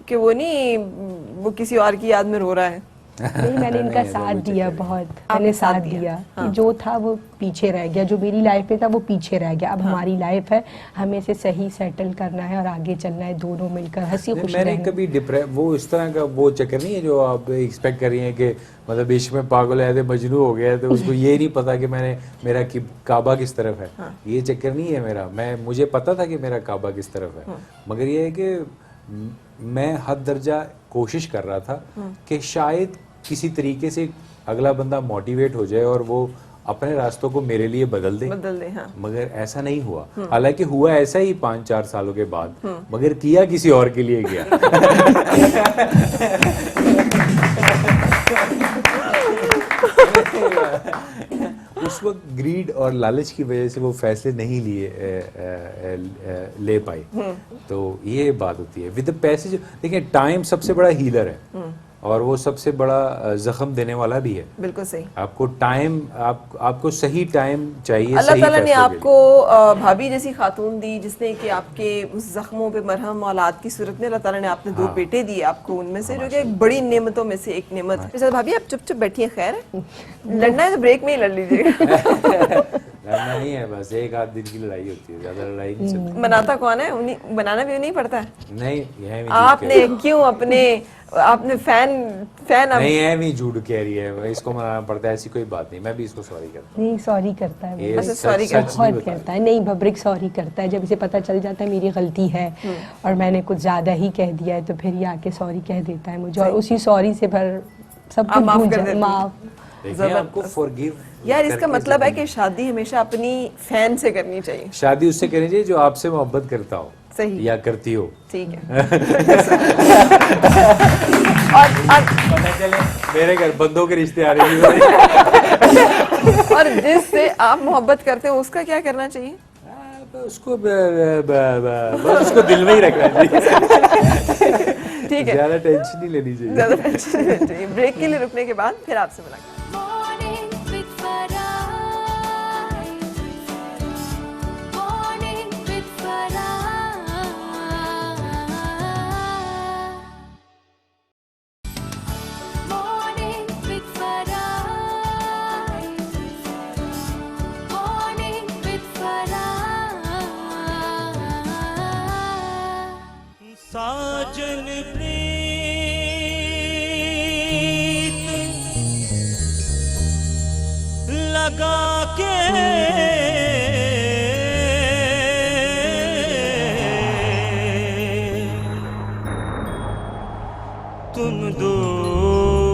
कि वो किसी और की याद में रो रहा है, नहीं, मैंने इनका नहीं, साथ वो दिया चक्कर बहुत, आपने मैंने साथ साथ दिया, दिया हाँ। कि जो था वो पीछे रह गया, जो मेरी लाइफ में था वो पीछे रह गया। अब हमारी लाइफ है, हमें इसे सही सेटल करना है और आगे चलना है, दोनों मिलकर हंसी खुशी मैंने रहना। कभी वो इस तरह का वो चक्कर नहीं है जो आप एक्सपेक्ट कर रही हैं कि मतलब इश्क में पागल है मजनू हो गया है तो उसको ये नहीं पता कि मेरा काबा किस तरफ है। ये चक्कर नहीं है मेरा। मुझे पता था कि मेरा काबा किस तरफ है, मगर ये है कि मैं हद दर्जा कोशिश कर रहा था कि शायद किसी तरीके से अगला बंदा मोटिवेट हो जाए और वो अपने रास्तों को मेरे लिए बदल दे। हाँ। मगर ऐसा नहीं हुआ। हालांकि हुआ ऐसा ही 5-4 सालों के बाद, मगर किया किसी और के लिए गया। उस वक्त ग्रीड और लालच की वजह से वो फैसले नहीं ले पाई। तो ये बात होती है विद पैसे। देखिए टाइम सबसे बड़ा हीलर है और वो सबसे बड़ा जख्म देने वाला भी है। बिल्कुल सही। आपको टाइम आपको सही टाइम चाहिए। अल्लाह ताला ने आपको भाभी जैसी खातून दी जिसने कि आपके उस जख्मों पे मरहम औलाद की सूरत में अल्लाह ताला ने आपने 2 बेटे दिए आपको, उनमें से जो कि एक बड़ी नेमतों में से एक नेमत है। अच्छा भाभी आप चुप चुप बैठिए, खैर है लड़ना है तो ब्रेक में ही लड़ लीजिएगा। लड़ना नहीं है, बस 1 आध दिन की लड़ाई होती है, ज्यादा लड़ाई नहीं चलती। बनाता कौन है? उन्हीं बनाना भी नहीं पड़ता है। नहीं यह आपने क्यों आपने फैन नहीं है भी झूठ कह रही है, इसको मनाना पड़ता है। ऐसी कोई बात नहीं, मैं भी इसको सॉरी करता हूँ। नहीं सॉरी करता है वो। अच्छा, सॉरी बहुत करता है। नहीं भब्रिक सॉरी करता है, जब इसे पता चल जाता है मेरी गलती है और मैंने कुछ ज्यादा ही कह दिया है तो फिर ये आके सॉरी कह देता है मुझे और उसी सॉरी से फिर सब कुछ भूल जाता है। माफ आपको फॉरगिव यार, इसका मतलब है कि शादी हमेशा अपनी फैन से करनी चाहिए। शादी उससे करनी चाहिए जो आपसे मोहब्बत करता हो। सही या करती हो। ठीक है। और पता चले मेरे घर बंदों के रिश्ते आ रहे हैं। और जिससे आप मोहब्बत करते हो उसका क्या करना चाहिए? उसको उसको दिल में ही रखना चाहिए। ठीक है, ज्यादा टेंशन नहीं लेनी चाहिए। ज्यादा टेंशन नहीं लेनी चाहिए। ब्रेक के लिए रुकने के बाद फिर आपसे मुलाकात। साजन प्रीत लगा के तुम दूर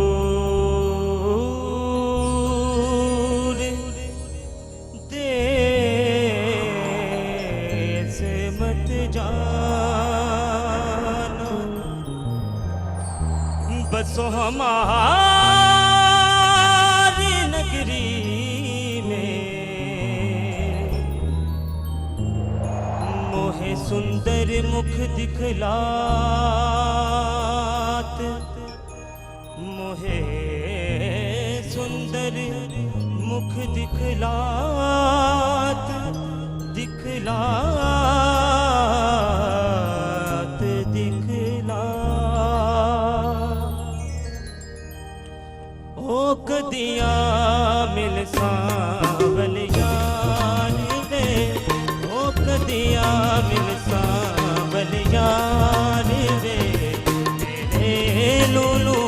देश मत जाना, बसो हमारी नगरी में मोहे सुंदर मुख दिखलात, मोहे सुंदर मुख दिखलात, दिखलात ओ कदिया मिल सावल यार वे, ओ कदिया मिल सावल यार वे, मेरे लूलू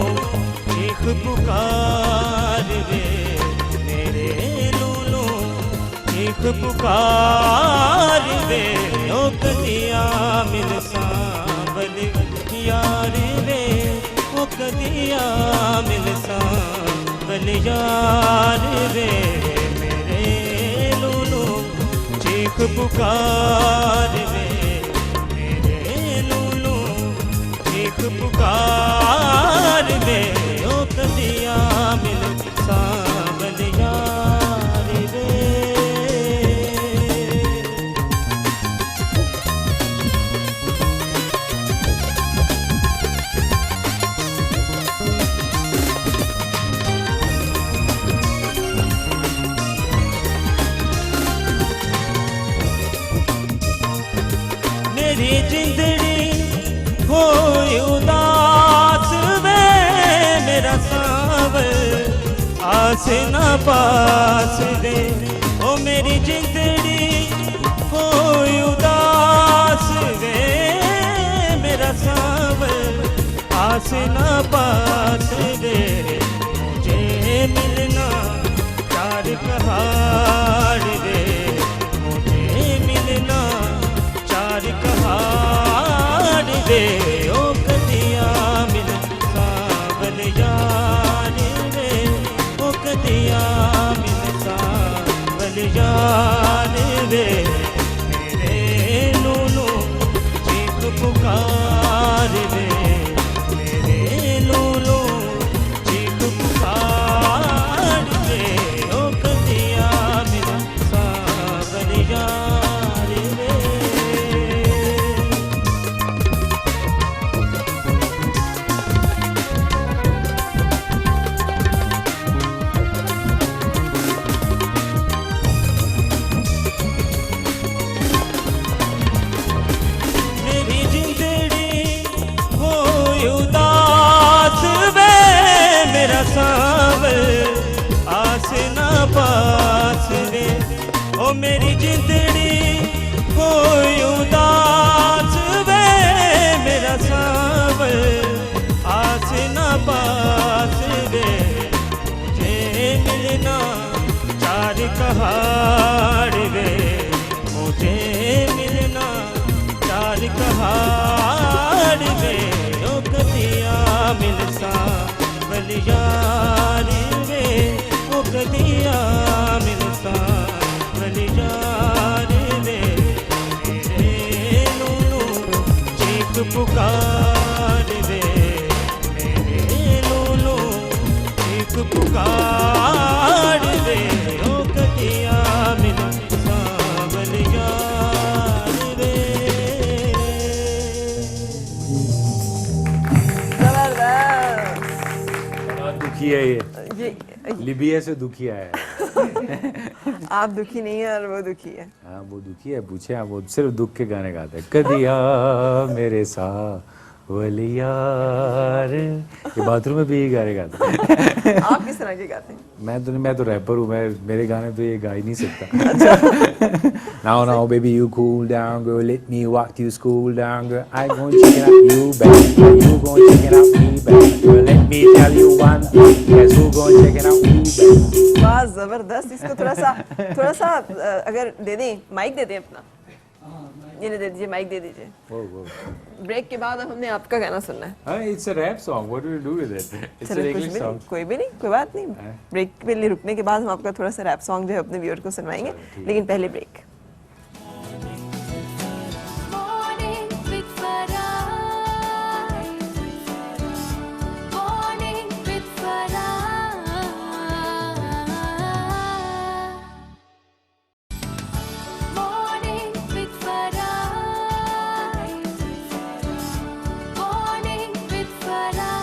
चीख पुकार वे, मेरे लूलू चीख पुकार वे, ओ कदिया मिल सावल यार वे, ओ कदिया मिल सावल यार वे, मेरे लूलू चीख पुकार वे, मेरे लूलू चीख पुकार वे, ओ कदिया मिल सावल यार वे। आस ना पास वे ओ मेरी जिंदड़ी कोई उदास वे मेरा सांवर आस ना पास वे मुझे मिलना चार पहाड़ वे मुझे मिलना चार पहाड़ वे ओ कदिया मिल सावल यार वे ओ कदिया मिल सावल यार वे मेरे नूनू चीख पुकार वे मेरे नूनू चीख पुकार वे ओ कदिया मिल सावल यार वे मेरी जिंदड़ी हो उदास वे मेरा सांवर आस ना पास वे ओ मेरी जिंदड़ी हो उदास वे मेरा सांवर आस ना पास वे मुझे मिलना चार पहाड़ वे मुझे मिलना चार पहाड़ वे ओ कदिया मिल सावल यार वे ओ कदिया मिल सावल यार वे मेरे नूनू चीख पुकार वे मेरे नूनू चीख पुकार वे ओ कदिया मिल सावल यार वे जबरदस्त। दुखी है ये ये लिबिया से दुखी आया है। आप दुखी नहीं है और वो दुखी है। हाँ वो दुखी है, पूछे आप, वो सिर्फ दुख के गाने गाते हैं। कदिया मेरे सावल यार, ये बाथरूम में भी ये गाने गाते हैं। आप किस तरह के गाते हैं? मैं तो रैपर हूँ, मैं मेरे गाने तो ये गा ही नहीं सकता। Now baby you cool down girl, let me walk you school down girl, I gon' check it out you back, you gon' check it out me back, girl let me tell you one thing, guess who gon' check it out you back. वाह जबरदस्त। इसको थोड़ा सा अगर दे दें, mic दे दें अपना, ये दे दीजिए, माइक दे दीजिए। ब्रेक के बाद अब हमने आपका गाना सुनना है। It's a rap song, what do you do with it? It's an चलो कुछ English भी song. नहीं, कोई भी नहीं, कोई बात नहीं। ब्रेक के लिए रुकने के बाद हम आपका थोड़ा सा रैप सॉन्ग जो है अपने व्यूअर को सुनवाएंगे, लेकिन पहले break. Morning with Farah. Morning with Farah. Morning with Farah. Morning with Farah.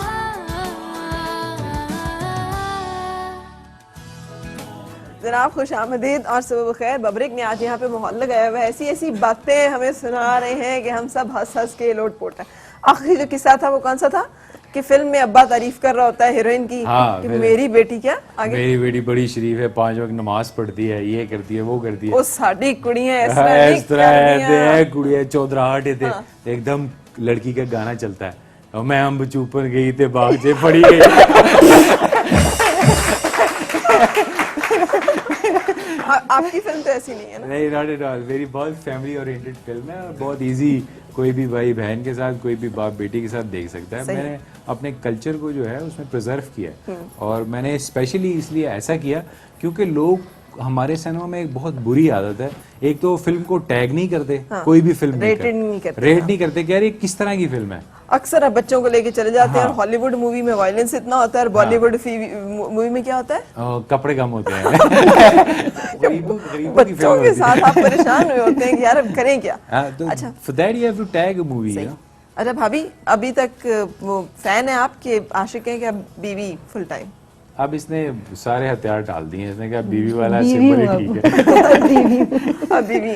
जनाब खुश आमदीद और सुबह बखैर। बबरिक ने आज यहाँ पे माहौल लगाया हुआ है, ऐसी ऐसी बातें हमें सुना रहे हैं कि हम सब हंस हंस के लोट-पोट है। आखिरी जो किस्सा था वो कौन सा था कि फिल्म में अब्बा तारीफ कर रहा होता है हीरोइन की, हाँ, कि मेरी बेटी क्या आगे, मेरी बेटी बड़ी शरीफ है, 5 वक्त नमाज पढ़ती है, ये करती है, वो करती है। वो साडी कुड़ियां इस इस तरह है कुड़िया चौधराहट थे, एकदम लड़की का गाना चलता है, और मैं अम्ब चूपन गई थे बाग से पड़ी गई। आपकी फिल्म तो ऐसी नहीं है ना? नहीं, नॉट एट ऑल। मेरी बहुत फैमिली ओरिएंटेड फिल्म है और बहुत इजी, कोई भी भाई बहन के साथ, कोई भी बाप बेटी के साथ देख सकता है। मैंने अपने कल्चर को जो है उसमें प्रिजर्व किया है, और मैंने स्पेशली इसलिए ऐसा किया क्योंकि लोग हमारे सिनेमा में एक बहुत बुरी आदत है, एक तो फिल्म को टैग नहीं करते, कोई भी फिल्म रेट नहीं करते कि यार ये किस तरह की फिल्म है। अक्सर अब बच्चों को लेके चले जाते हैं, और हॉलीवुड मूवी में वायलेंस इतना होता है, और बॉलीवुड मूवी में क्या होता है, कपड़े कम होते हैं। बच्चों के साथ आप परेशान हुए होते हैं कि यार अब करें क्या। अच्छा, for that you have to tag a movie. अच्छा भाभी, अभी तक वो फैन है आपके, आशिक हैं क्या बीवी फुल टाइम? अब इसने सारे हथियार डाल दिए, इसने कहा बीवी वाला सिंबल ही ठीक है। अभी भी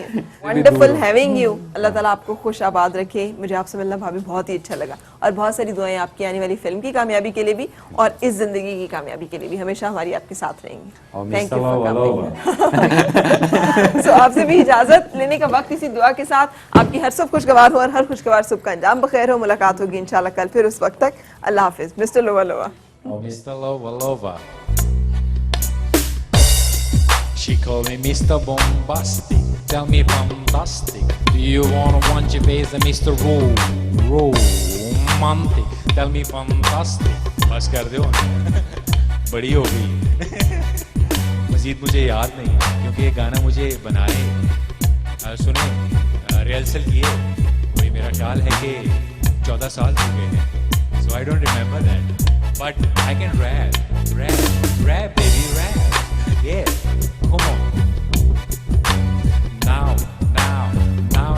वंडरफुल हैविंग यू। अल्लाह ताला आपको खुश आबाद रखे। मुझे आपसे मिलना भाभी बहुत ही अच्छा लगा, और बहुत सारी दुआएं आपकी आने वाली फिल्म की कामयाबी के लिए भी और इस जिंदगी की कामयाबी के लिए भी हमेशा हमारी आपके साथ रहेंगी। और thank you mister for so आपसे भी इजाजत लेने का वक्त इसी दुआ के साथ। आपकी हर सुबह खुशगवार हो और हर खुशगवार सुबह का अंजाम बखैर हो। मुलाकात होगी इंशाल्लाह कल फिर, उस वक्त तक अल्लाह हाफिज। Mister Lowa Lowa. Oh, Mr. Lova Lova. She call me Mr. Bombastic. Tell me fantastic. Do you wanna want your face, Mr. Romantic? Tell me fantastic. बस कर दो बड़ी हो गई। मजीद मुझे याद नहीं है क्योंकि ये गाना मुझे बनाए सुने रिहर्सल किए वही मेरा ख्याल है कि 14 साल हो गए हैं। So I don't remember that. But I can rap, baby, rap. Yeah, come on.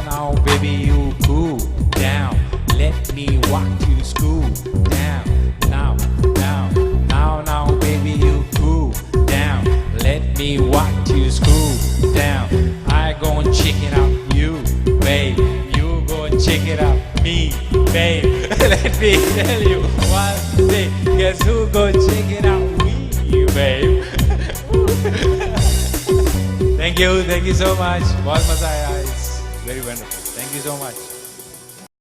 Now, baby, you cool down. Let me walk you school down. Now, baby, you cool down. Let me walk you school down. I gon' check it out, you, babe. You gon' check it out, me, babe. Let me tell you one thing. Guess who gon' check it out? We, babe. Thank you so much. बहुत मजा आया. It's very wonderful. Thank you so much.